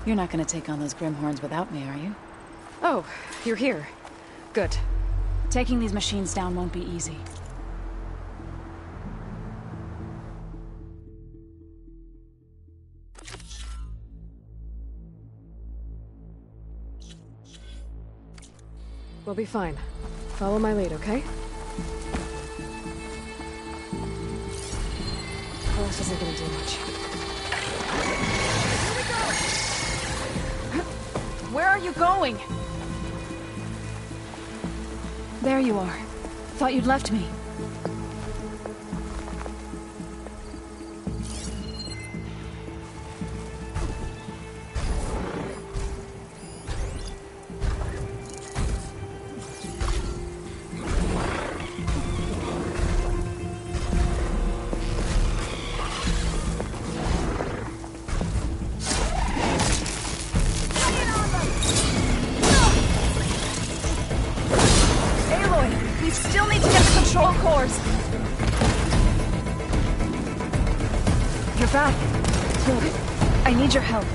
You're not gonna take on those Grimhorns without me, are you? Oh, you're here. Good. Taking these machines down won't be easy. We'll be fine. Follow my lead, okay? Force isn't gonna do much. Where are you going? There you are. Thought you'd left me. You're back. Good. I need your help.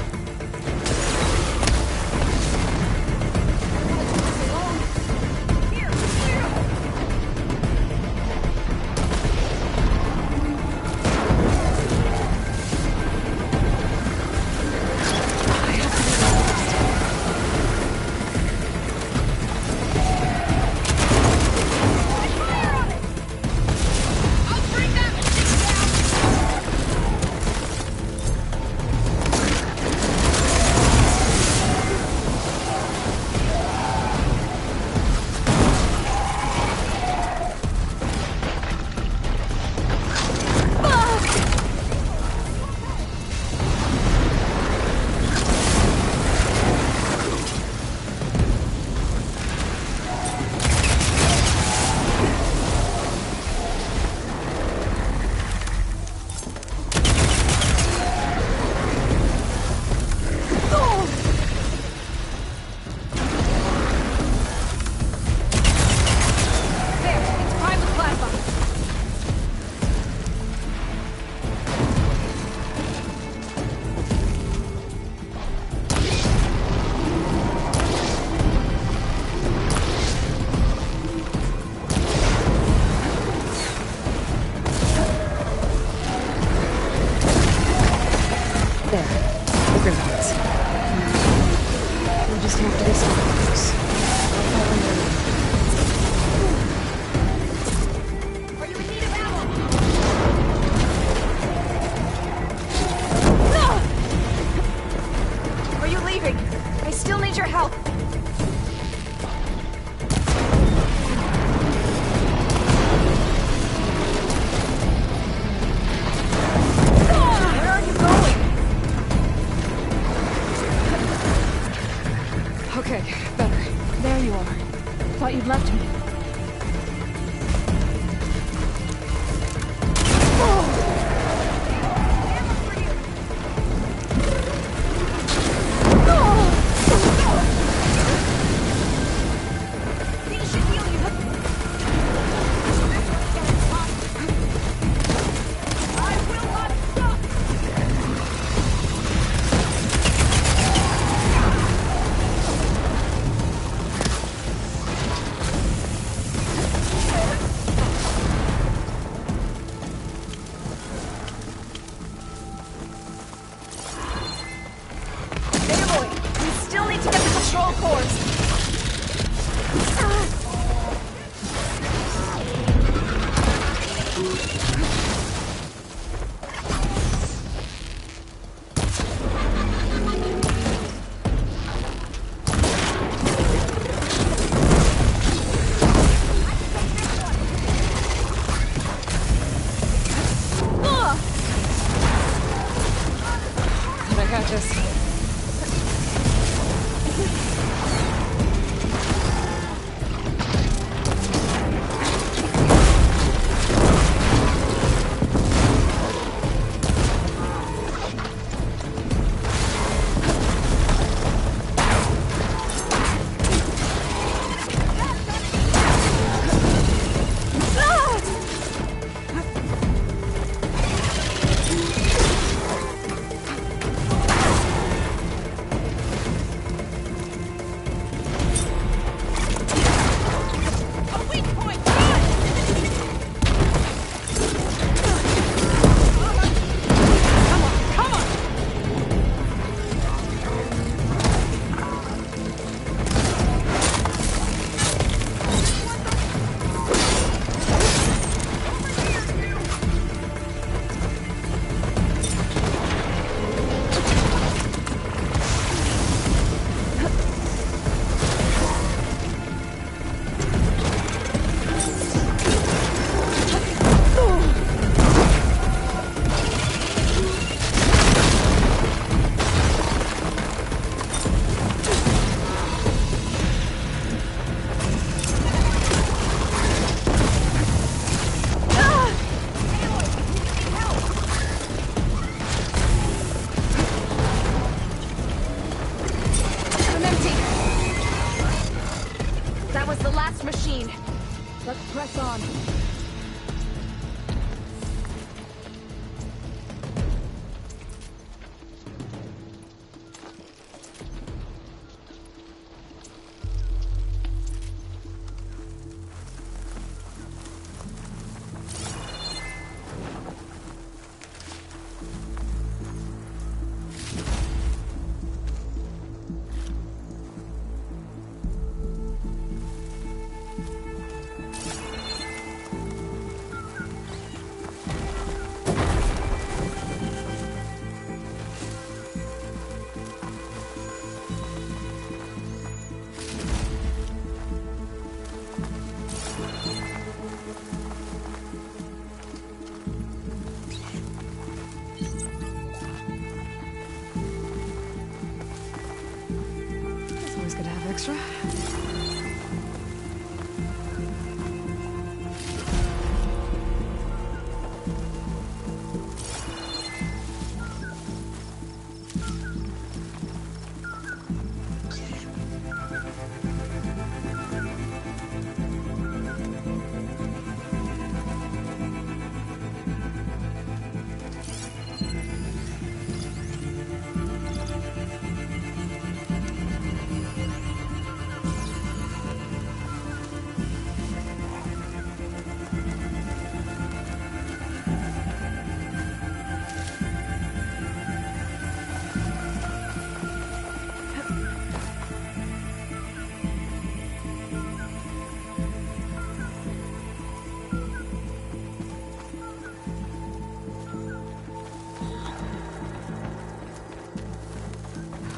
extra?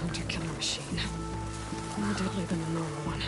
Hunter-killer machine. More deadly than a normal one.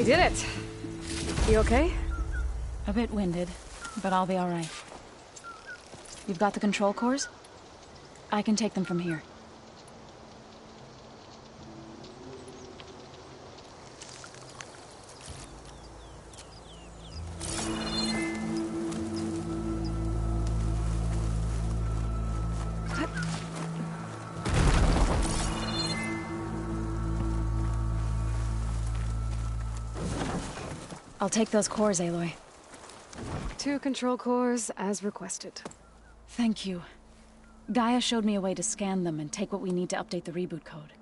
did it. You okay? A bit winded, but I'll be all right. You've got the control cores? I can take them from here. I'll take those cores, Aloy. 2 control cores, as requested. Thank you. Gaia showed me a way to scan them and take what we need to update the reboot code.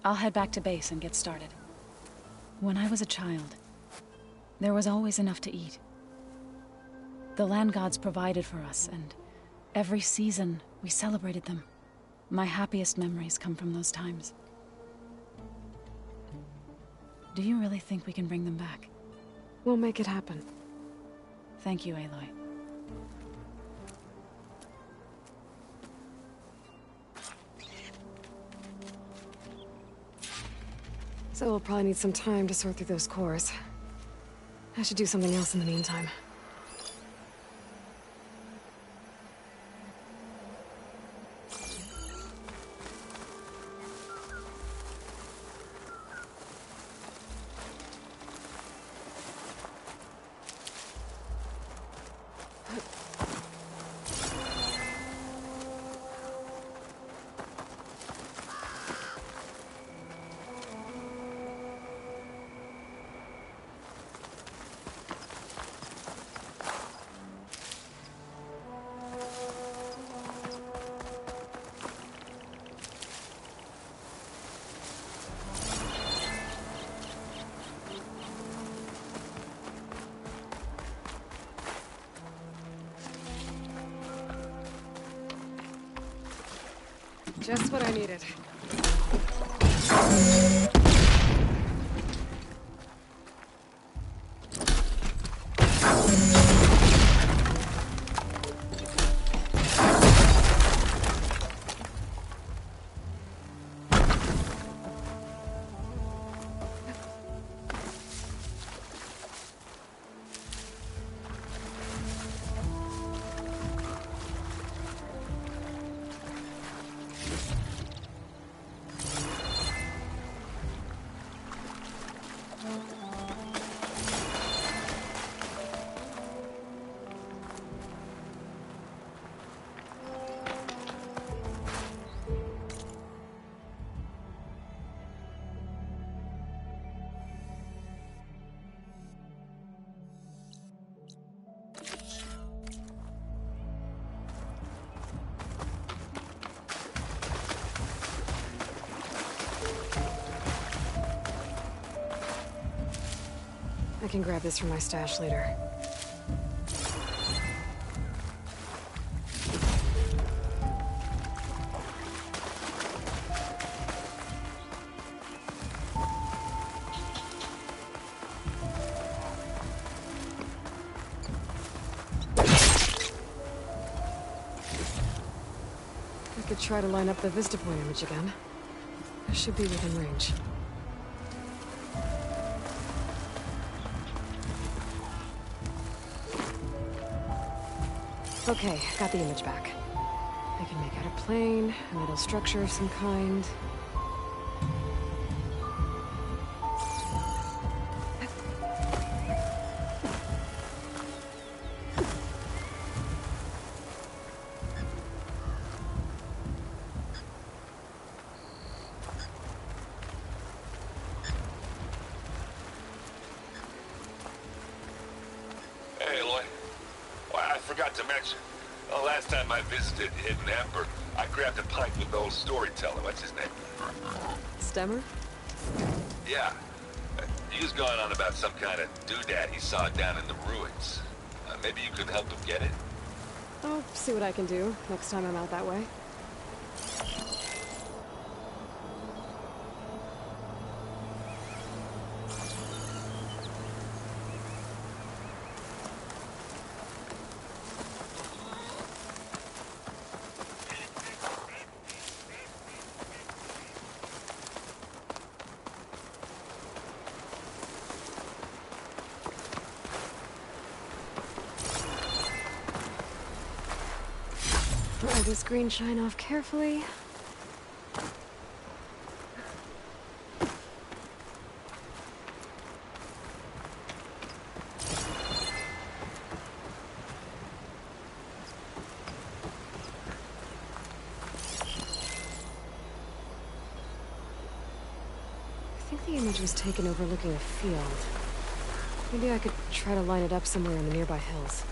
I'll head back to base and get started. When I was a child, there was always enough to eat. The land gods provided for us, and every season we celebrated them. My happiest memories come from those times. Do you really think we can bring them back? We'll make it happen. Thank you, Aloy. So we'll probably need some time to sort through those cores. I should do something else in the meantime. Just what I needed. I can grab this from my stash later. I could try to line up the vista point image again. I should be within range. Okay, got the image back. I can make out a plane, a metal structure of some kind. Hey, Aloy. Well, I forgot to mention. The last time I visited Hidden Ember, I grabbed a pint with the old storyteller. What's his name? Stemmer? Yeah. He was going on about some kind of doodad he saw down in the ruins. Maybe you could help him get it? I'll see what I can do next time I'm out that way. Pull this green shine off carefully. I think the image was taken overlooking a field. Maybe I could try to line it up somewhere in the nearby hills.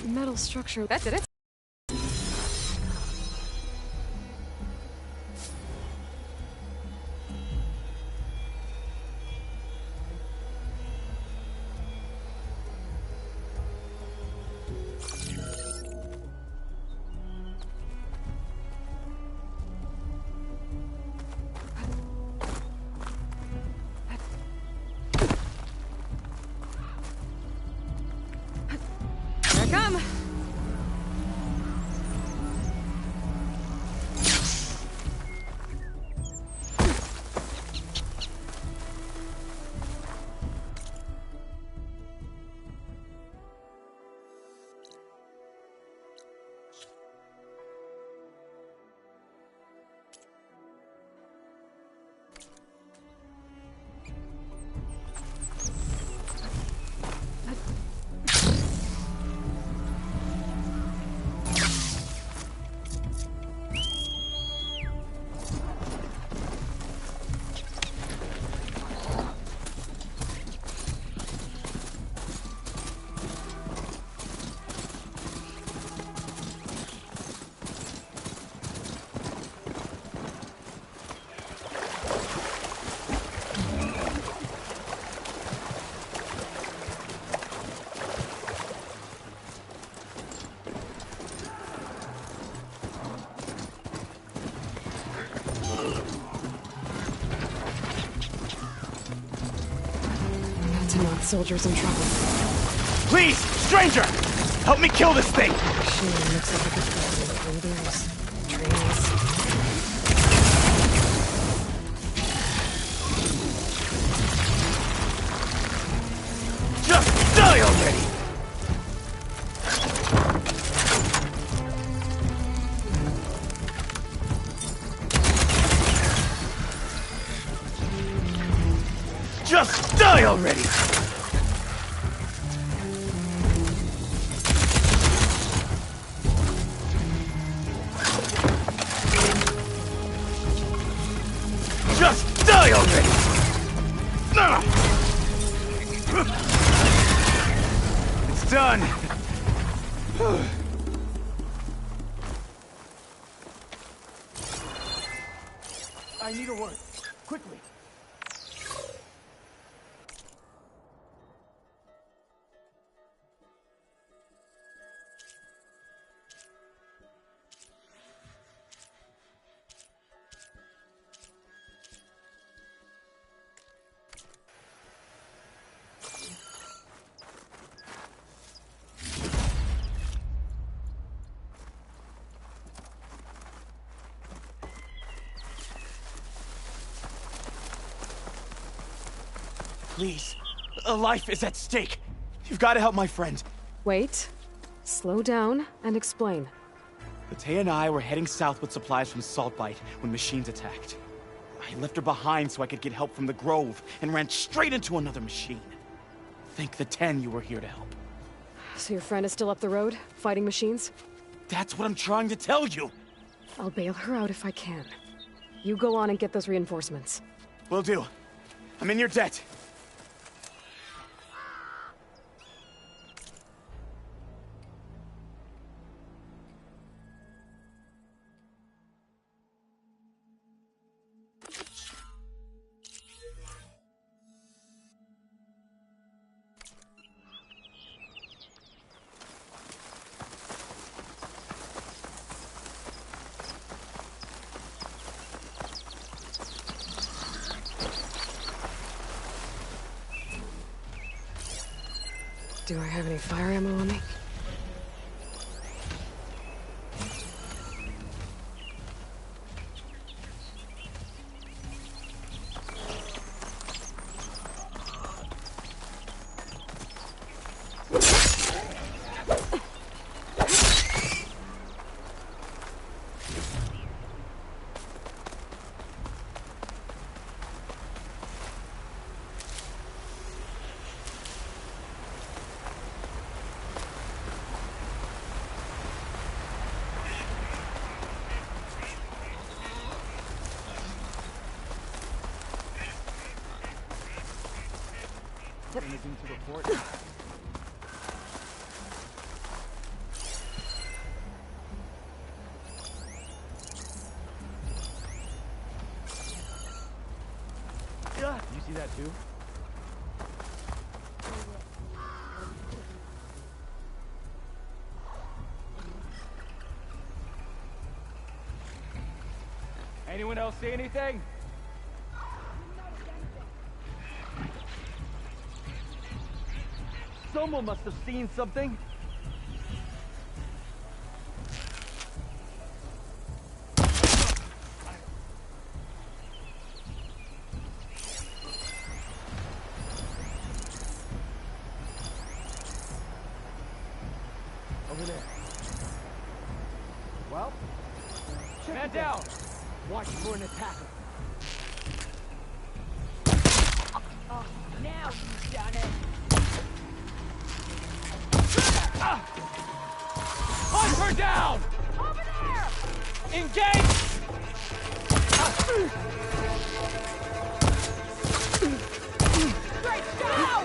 Metal structure. That's it. Here I come. Soldiers in trouble. Please, stranger! Help me kill this thing! Machine looks like a good problem. Breathers, trains. Just die already! Just die already! Just die already! It's done! I need a word. Quickly. Please. A life is at stake. You've got to help my friend. Wait. Slow down and explain. Latea and I were heading south with supplies from Saltbite when machines attacked. I left her behind so I could get help from the Grove and ran straight into another machine. Thank the 10 you were here to help. So your friend is still up the road, fighting machines? That's what I'm trying to tell you. I'll bail her out if I can. You go on and get those reinforcements. Will do. I'm in your debt. Do I have any fire ammo on me? Anything to report? You see that too? Anyone else see anything? Someone must have seen something. Over there. Well, man down. Watch for an attacker. Oh, now you've done it. Hunt her down! Over there! Engage! Straight down!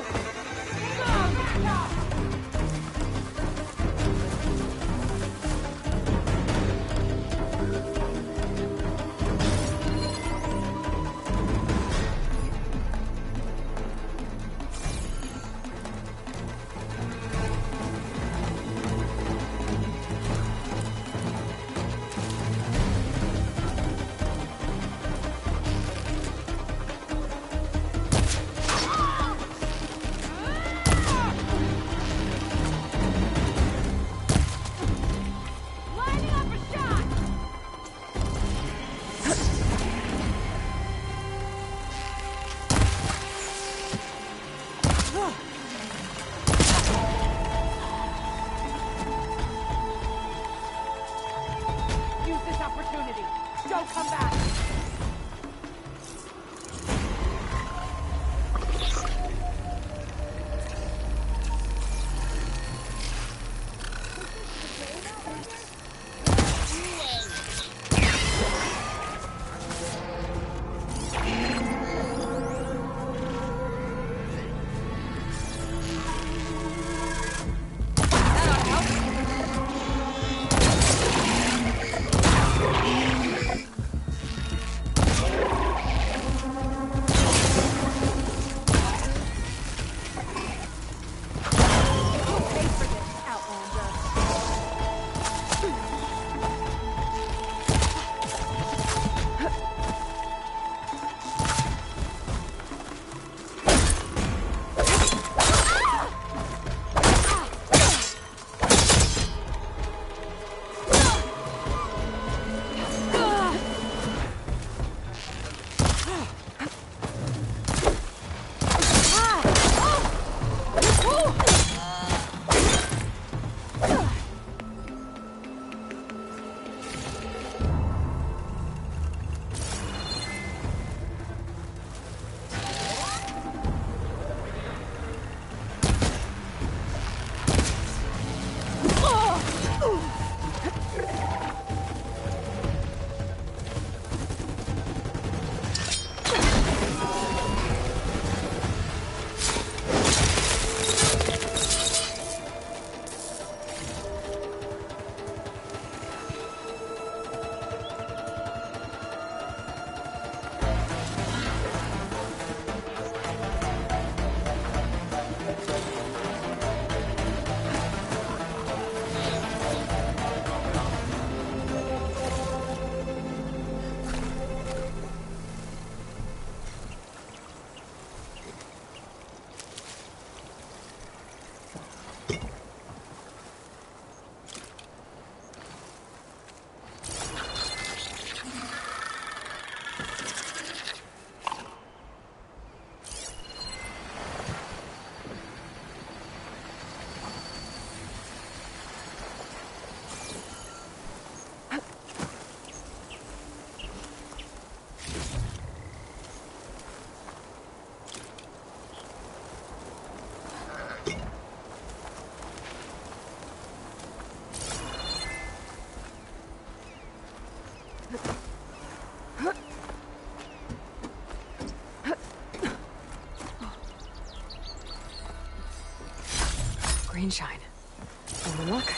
Don't come back! sunshine. Any luck?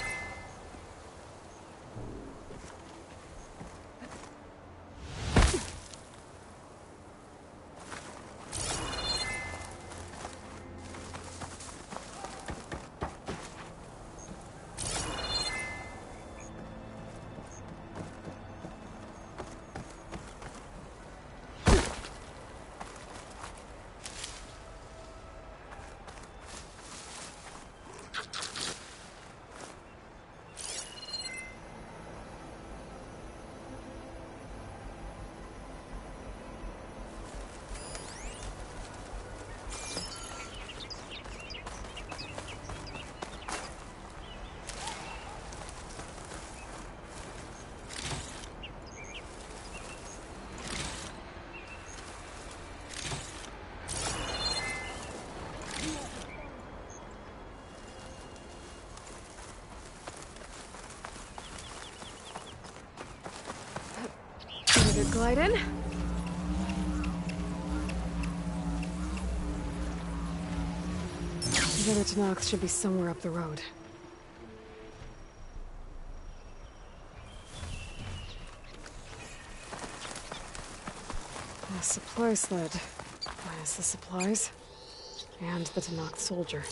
Glide in. The other Tanox should be somewhere up the road. A supply sled. Minus the supplies. And the Tanox soldier.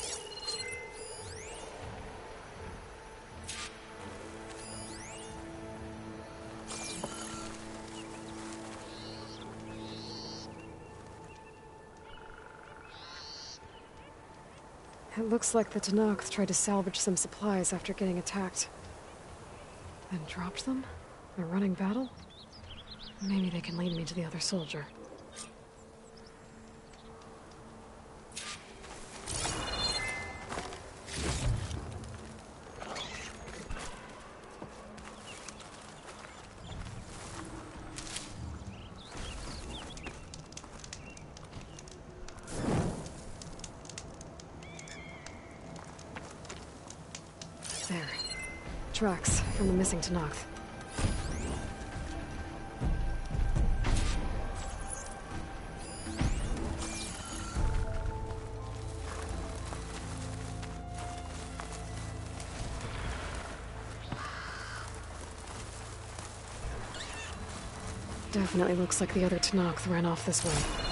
It looks like the Tanox tried to salvage some supplies after getting attacked. Then dropped them? A running battle? Maybe they can lead me to the other soldier. There. Tracks from the missing Tanox. Definitely looks like the other Tanox ran off this way.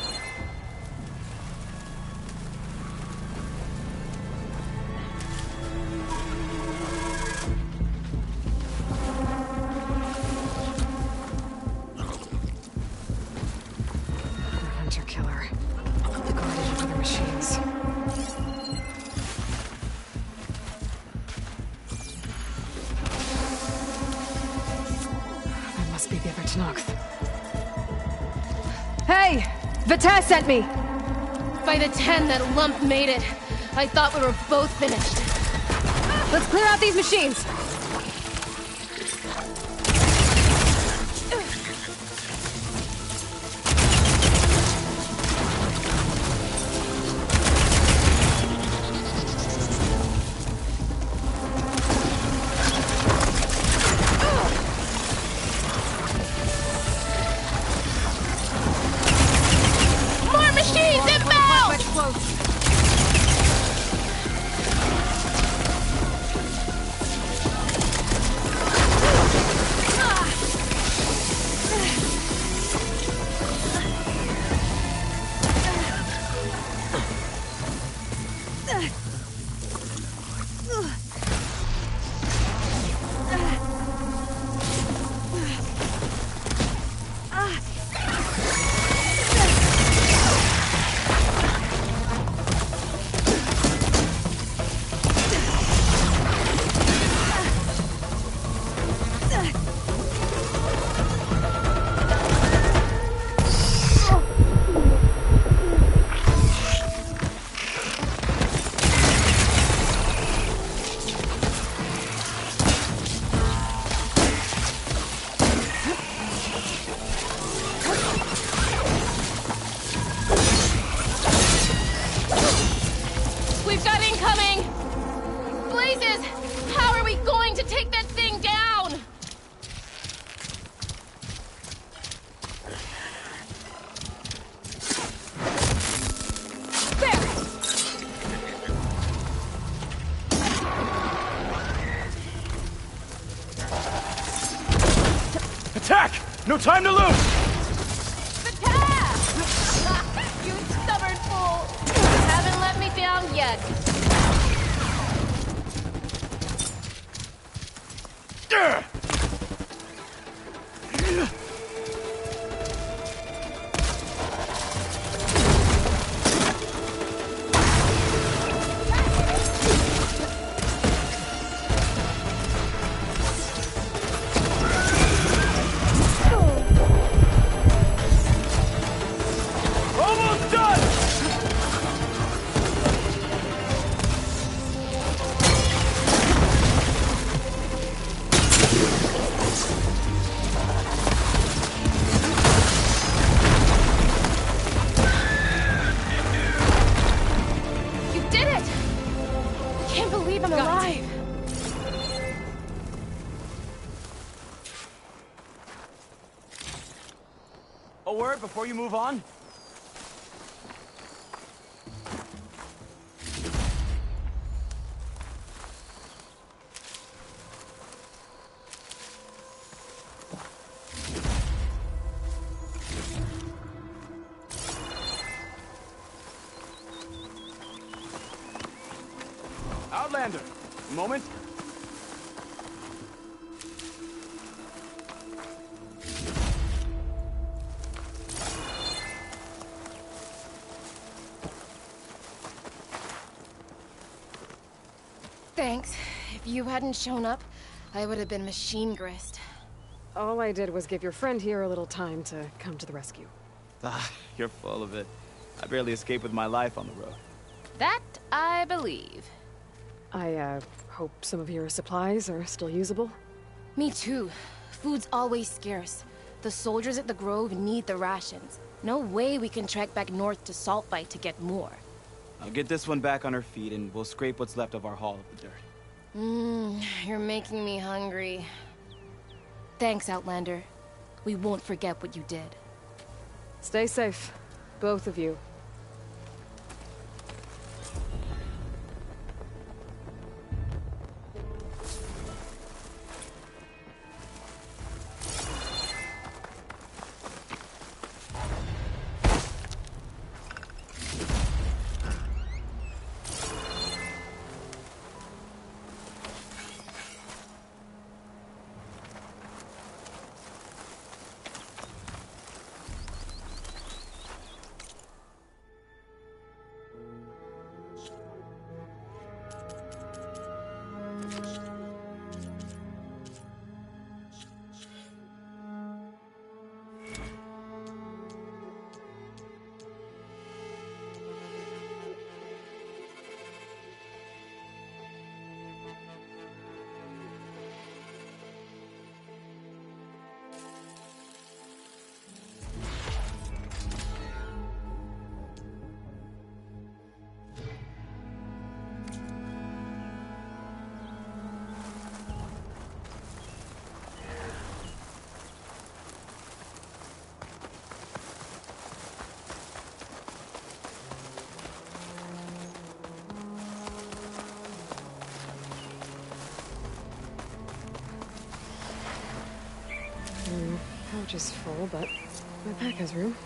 Hey! Vita sent me! By the 10, that lump made it. I thought we were both finished. Let's clear out these machines! No time to lose! You stubborn fool! You haven't let me down yet. Almost done! You did it! I can't believe I'm alive. A word before you move on? Outlander, a moment. Thanks. If you hadn't shown up, I would have been machine grist. All I did was give your friend here a little time to come to the rescue. Ah, you're full of it. I barely escaped with my life on the road. That I believe. I, hope some of your supplies are still usable. Me too. Food's always scarce. The soldiers at the Grove need the rations. No way we can trek back north to Saltbite to get more. I'll get this one back on her feet and we'll scrape what's left of our haul of the dirt. You're making me hungry. Thanks, Outlander. We won't forget what you did. Stay safe, both of you. Pouch is full, but my pack has room.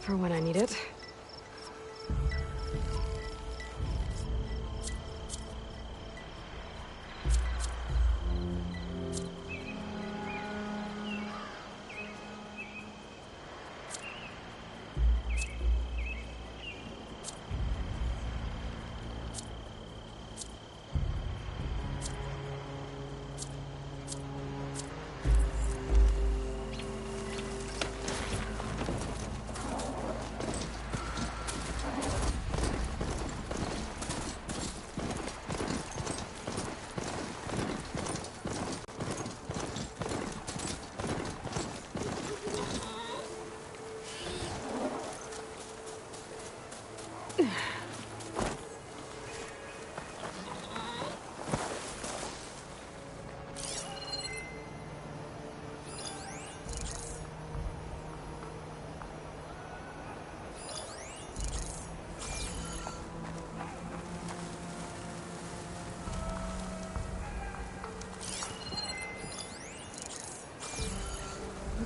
For when I need it.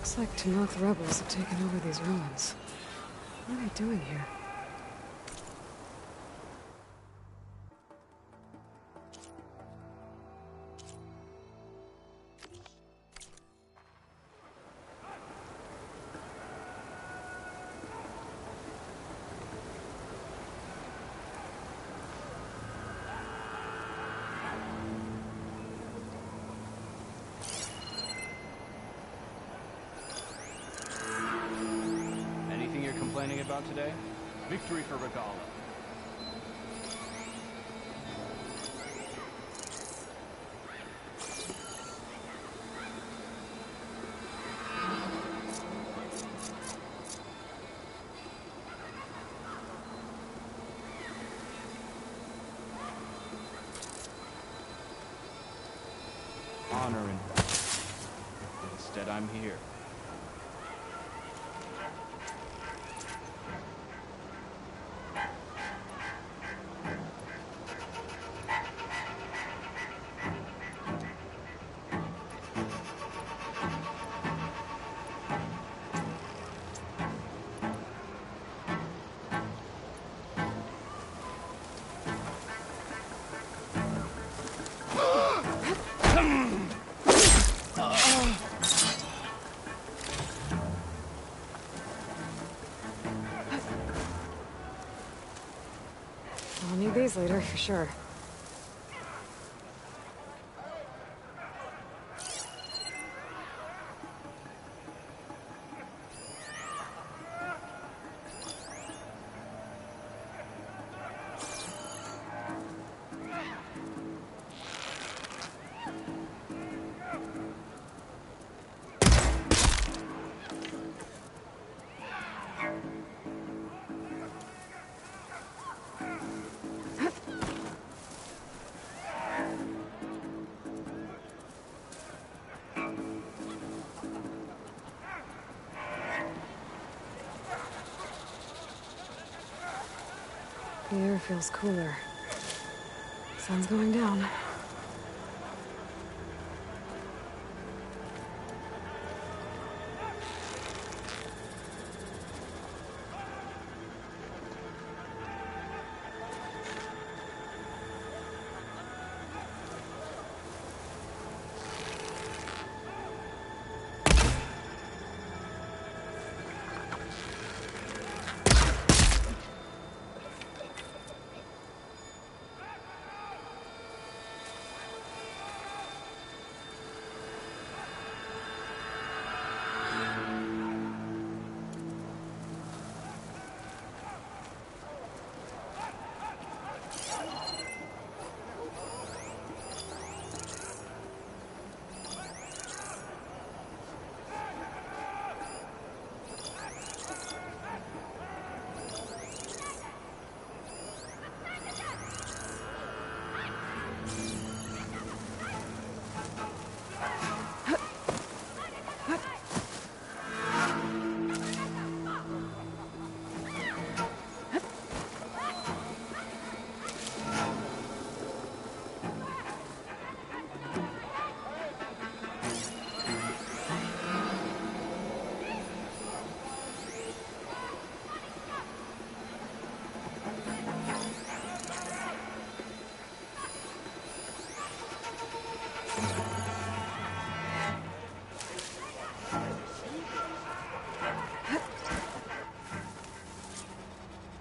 Looks like Tanoth rebels have taken over these ruins. What are they doing here? Anything you're complaining about today? Victory for Regala. Honor and instead I'm here. I'll need these later, for sure. The air feels cooler. Sun's going down.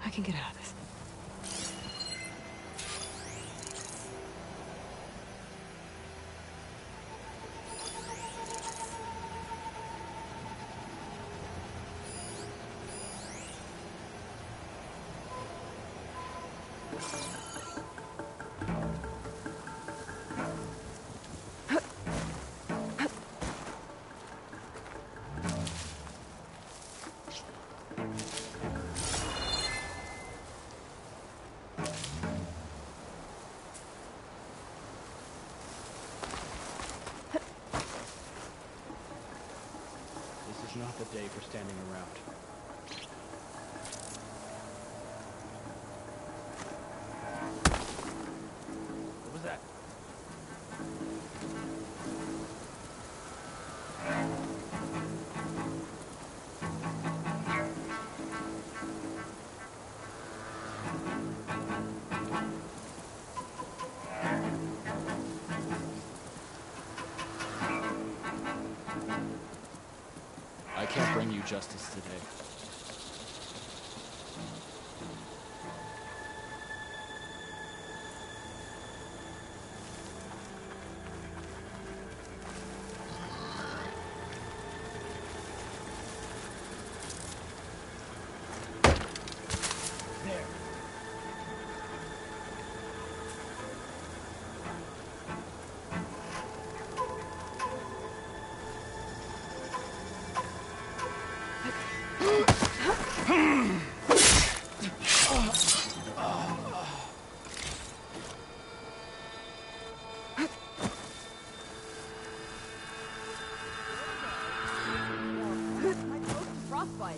I can get out of this. This is not the day for standing around. What was that? can't bring you justice today.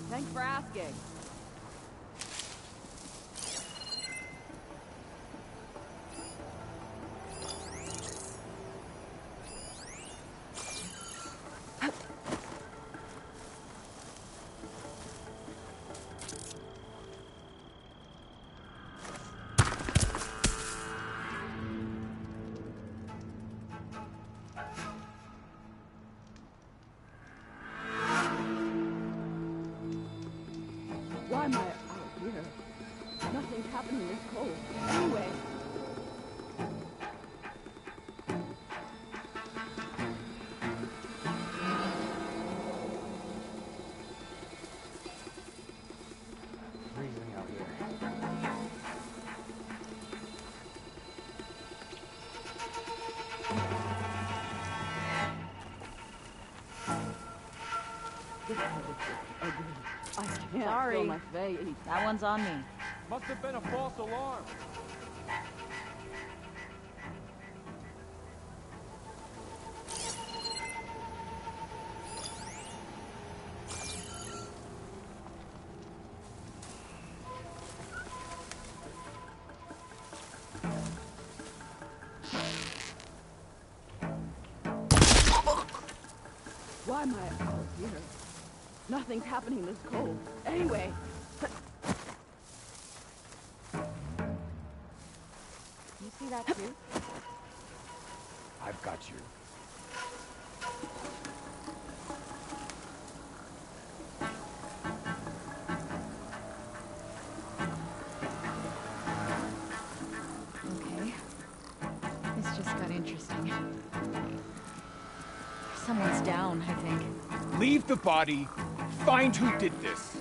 Thanks for asking. Why am I out here? Nothing's happening this cold. Anyway. Freezing out here. This is ugly. I can't Sorry. feel my face. That one's on me. Must have been a false alarm. Why am I out here? Nothing's happening this cold. Anyway. You see that too? I've got you. Okay. This just got interesting. Someone's down, I think. Leave the body. Find who did this.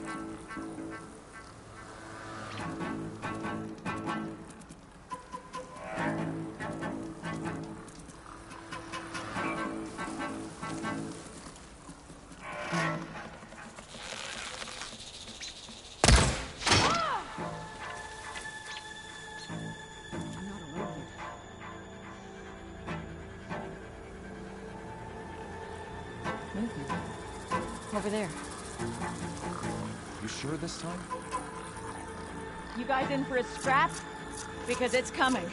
Movement. Over there. You sure this time? You guys in for a scrap? Because it's coming.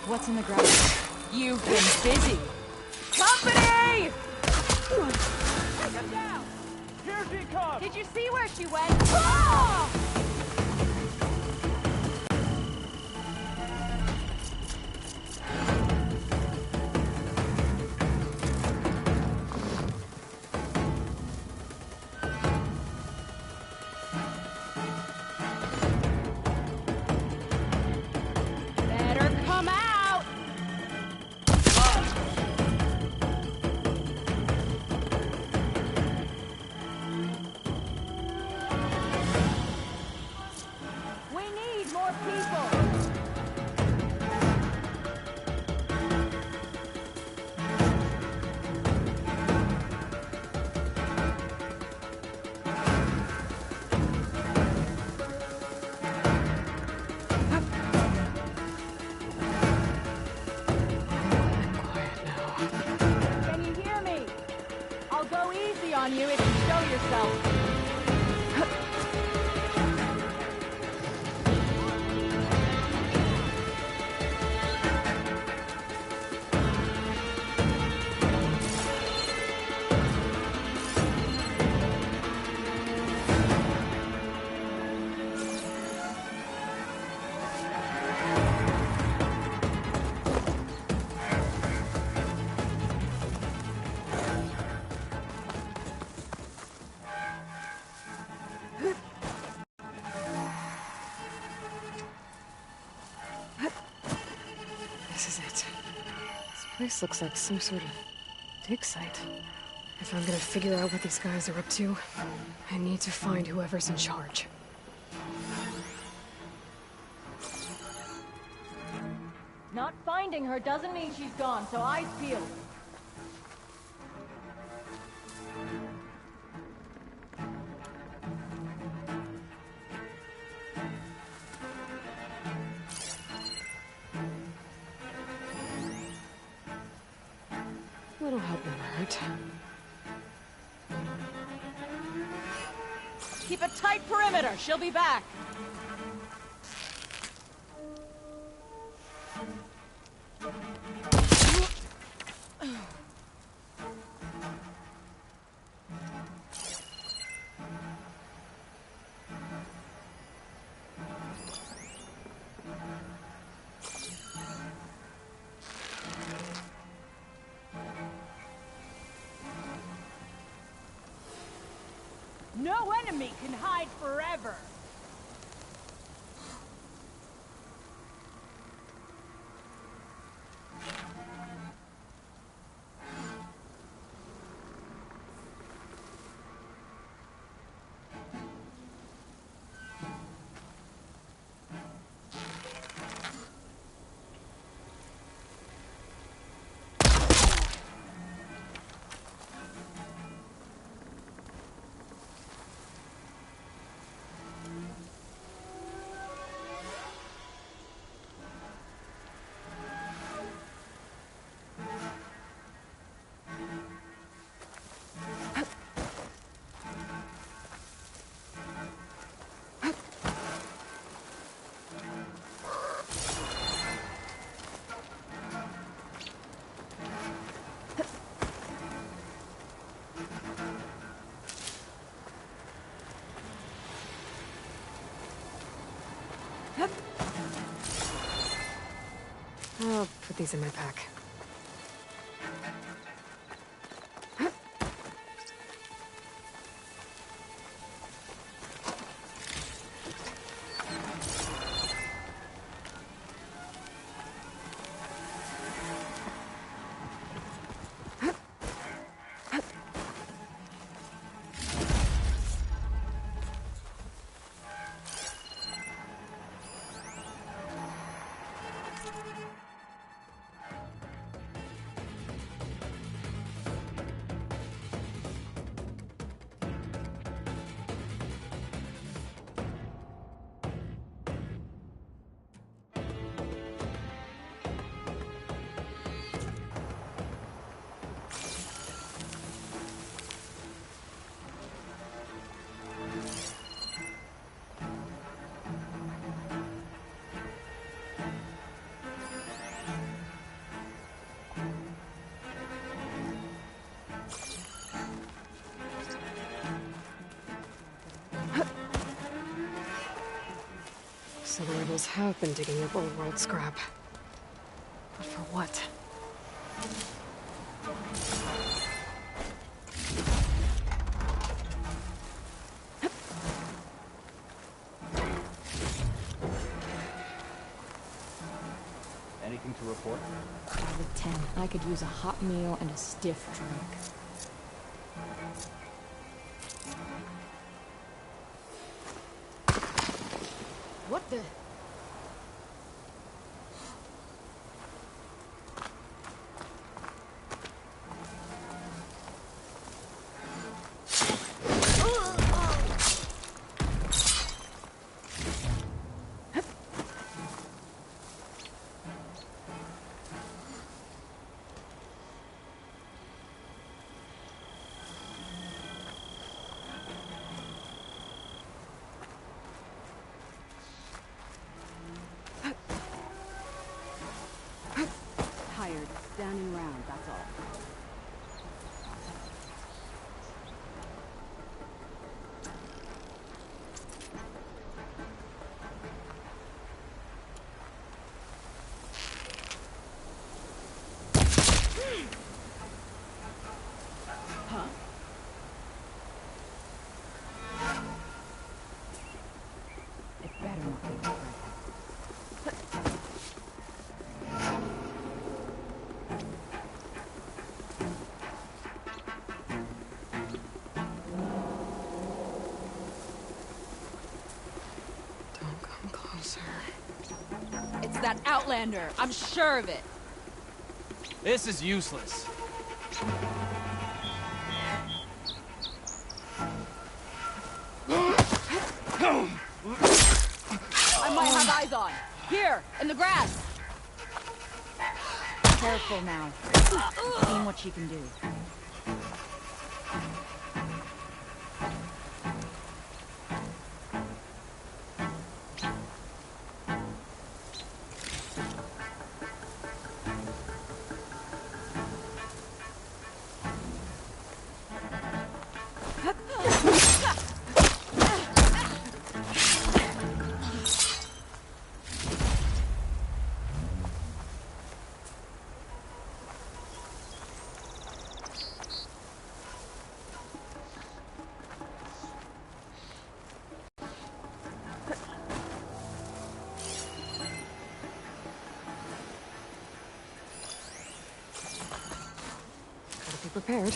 What's in the ground? You've been busy. Company! Take him down! Here she comes! Did you see where she went? Ah! Better come out! We need more people! Can you hear me? I'll go easy on you if you show yourself. place looks like some sort of dig site. If I'm gonna figure out what these guys are up to, I need to find whoever's in charge. Not finding her doesn't mean she's gone, so eyes peeled. Little help never hurt. Keep a tight perimeter. She'll be back. No enemy can hide forever! I'll put these in my pack. So the rebels have been digging up old world scrap. But for what? Anything to report? 5 of 10. I could use a hot meal and a stiff drink. What the? that Outlander. I'm sure of it. This is useless. I might have eyes on. Here, in the grass. Careful now. I've seen what she can do. Be prepared.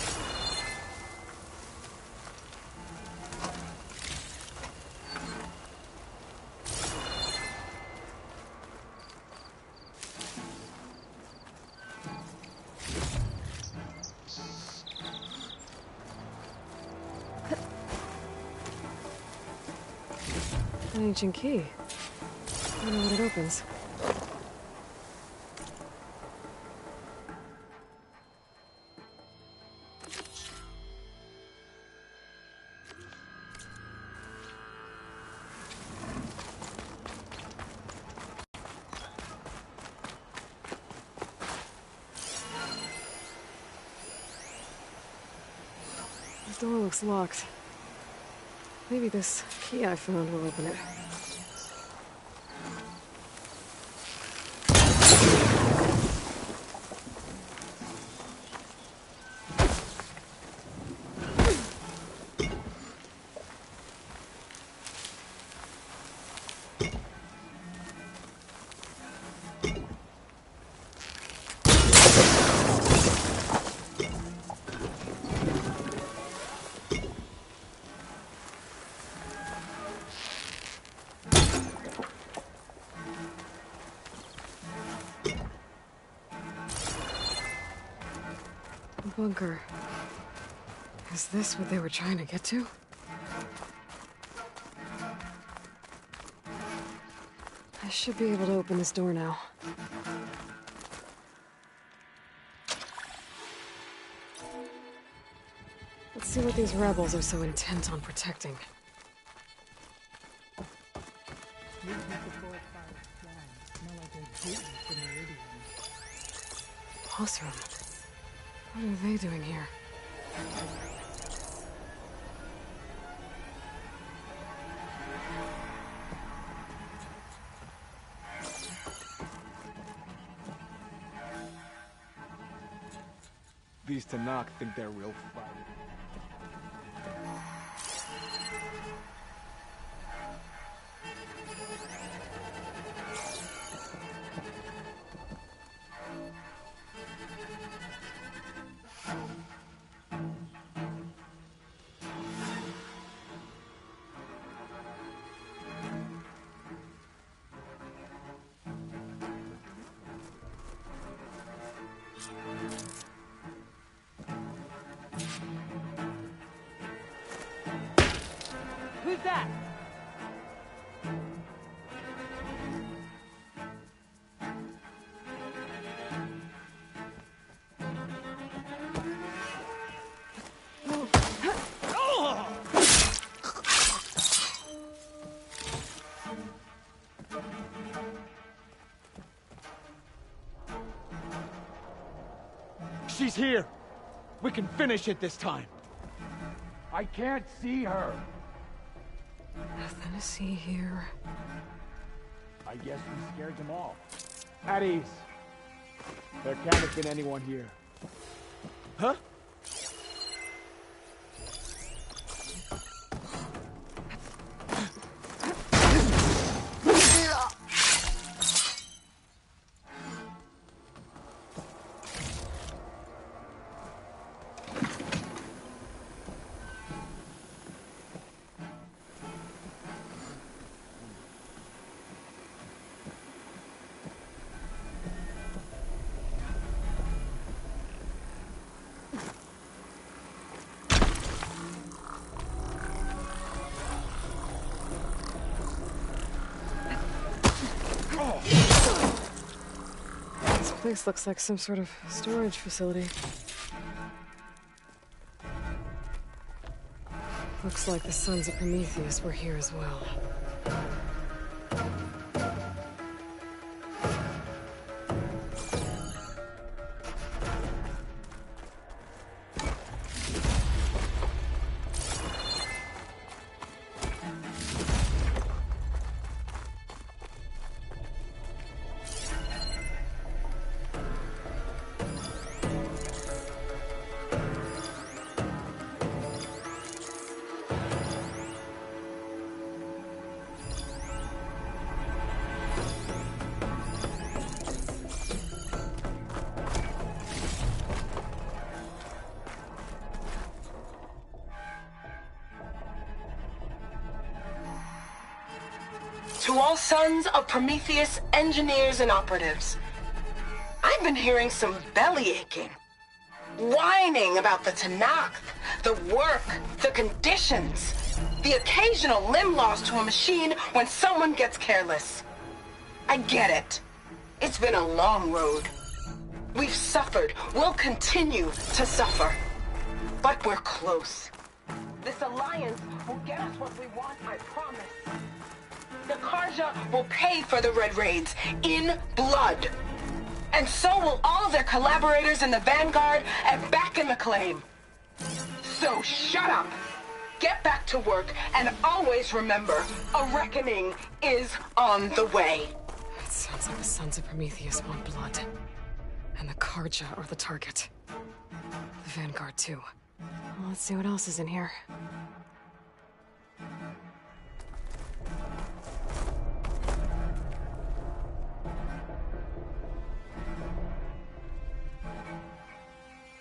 An ancient key. I don't know what it opens. The door looks locked. Maybe this key I found will open it. Bunker. Is this what they were trying to get to? I should be able to open this door now. Let's see what these rebels are so intent on protecting. Boss room. What are they doing here? These Tanakh think they're real fighters. Who's that? She's here! We can finish it this time! I can't see her! Nothing to see here. I guess we scared them all. At ease. There can't have been anyone here. Huh? place looks like some sort of storage facility. Looks like the Sons of Prometheus were here as well. To all Sons of Prometheus engineers and operatives, I've been hearing some belly aching, whining about the Tanakh, the work, the conditions, the occasional limb loss to a machine when someone gets careless. I get it. It's been a long road. We've suffered, we'll continue to suffer. But we're close. This alliance will get us what we want, I promise. The Karja will pay for the Red Raids in blood. And so will all their collaborators in the Vanguard and back in the claim. So shut up, get back to work, and always remember, a reckoning is on the way. It sounds like the Sons of Prometheus want blood. And the Karja are the target. The Vanguard, too. Well, let's see what else is in here.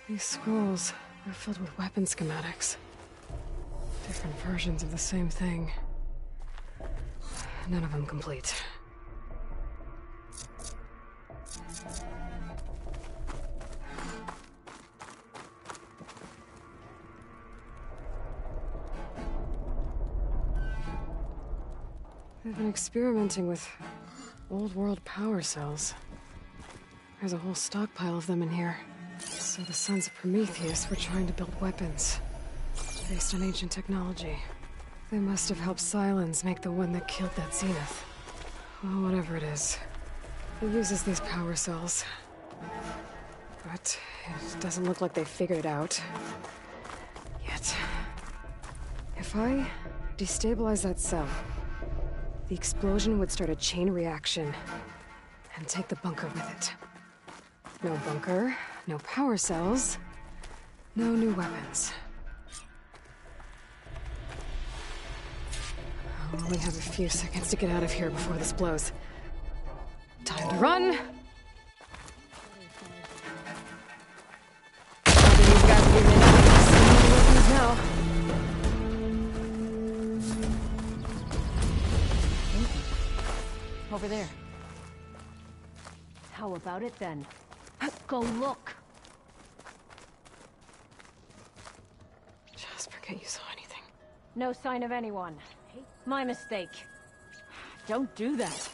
These scrolls are filled with weapon schematics. Different versions of the same thing. None of them complete. They've been experimenting with old world power cells. There's a whole stockpile of them in here. So the Sons of Prometheus were trying to build weapons based on ancient technology. They must have helped Silence make the one that killed that Zenith. Well, whatever it is. It uses these power cells. But it doesn't look like they figured it out. Yet. If I destabilize that cell, the explosion would start a chain reaction and take the bunker with it. No bunker, no power cells, no new weapons. I'll only have a few seconds to get out of here before this blows. Time to run! These guys will be weapons now. Over there. How about it then? Go look. Just forget you saw anything. No sign of anyone. My mistake. Don't do that.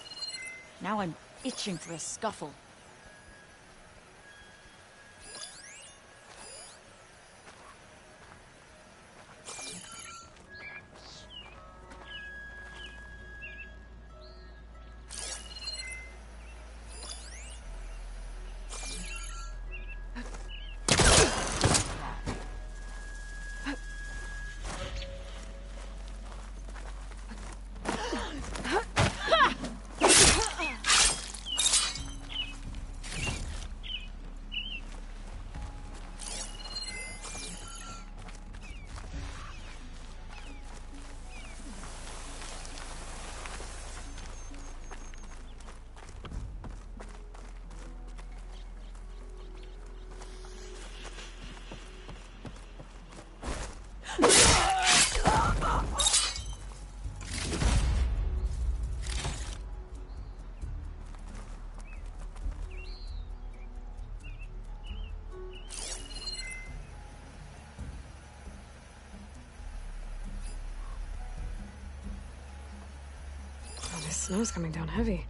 Now I'm itching for a scuffle. Snow's coming down heavy.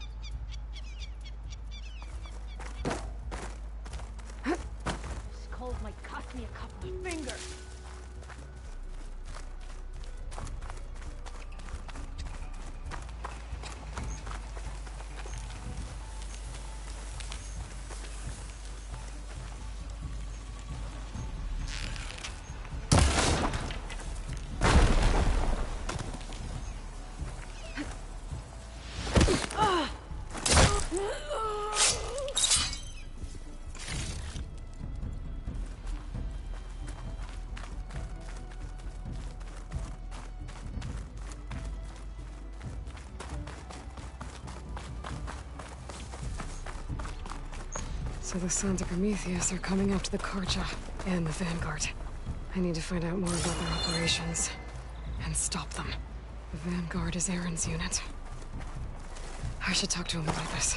So the Sons of Prometheus are coming after the Karja and the Vanguard. I need to find out more about their operations and stop them. The Vanguard is Aaron's unit. I should talk to him about this.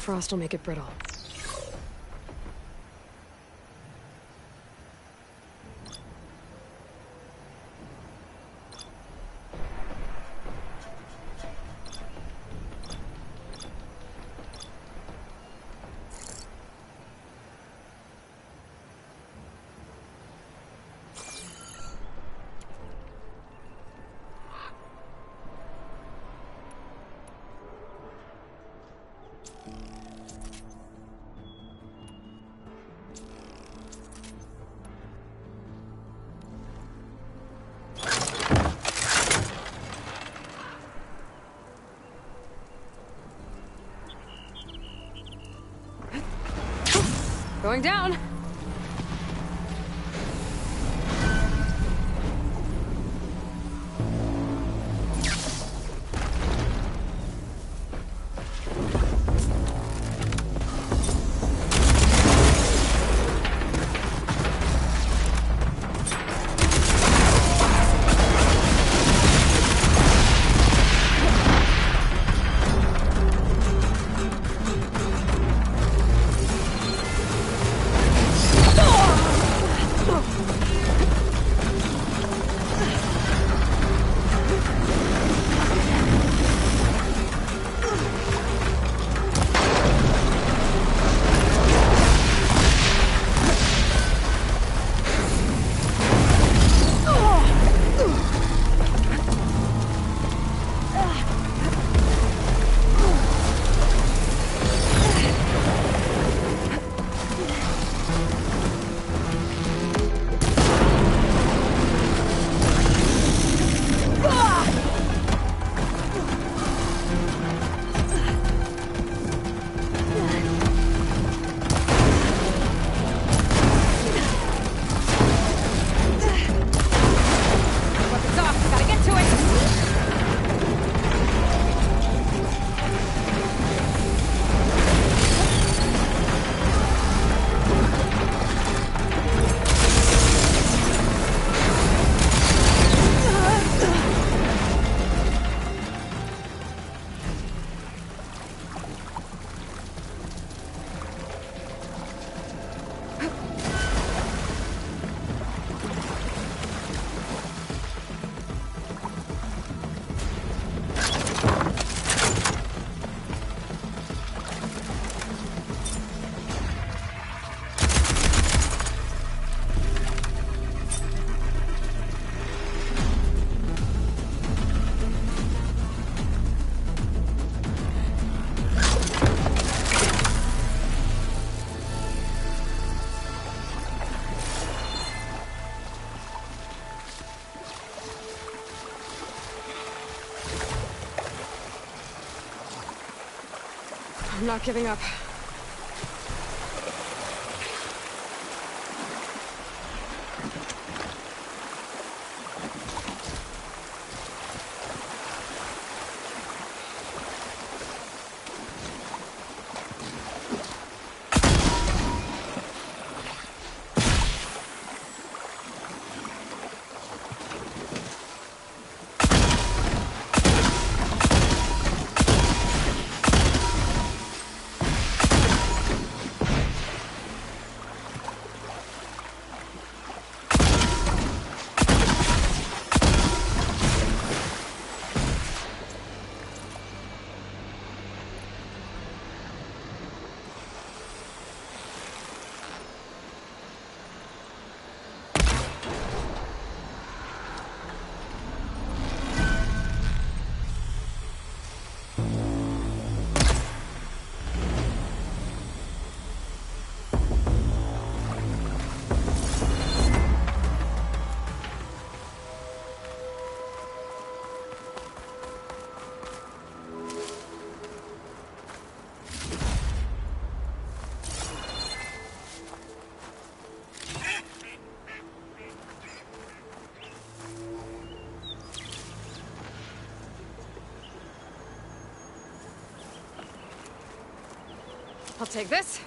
Frost will make it brittle. Going down! I'm not giving up. I'll take this.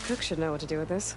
Cook should know what to do with this.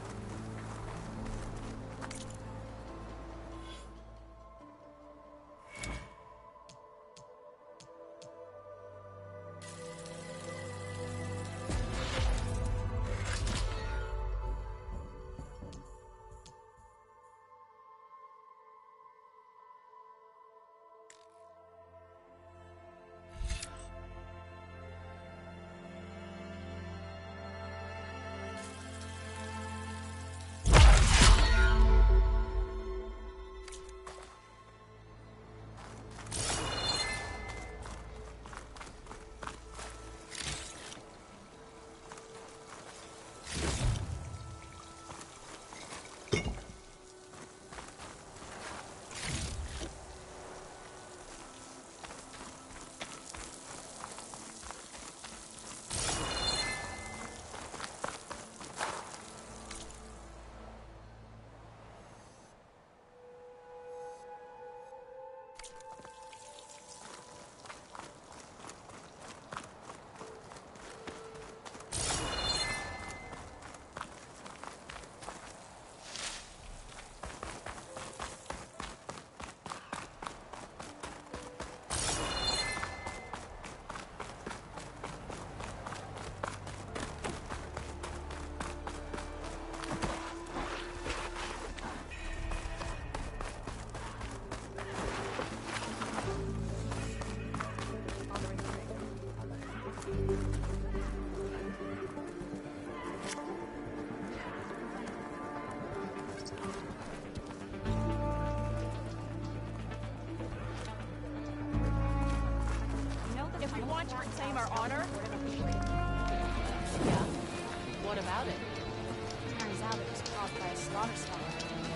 about it. Turns out it was caused by a slaughter spell.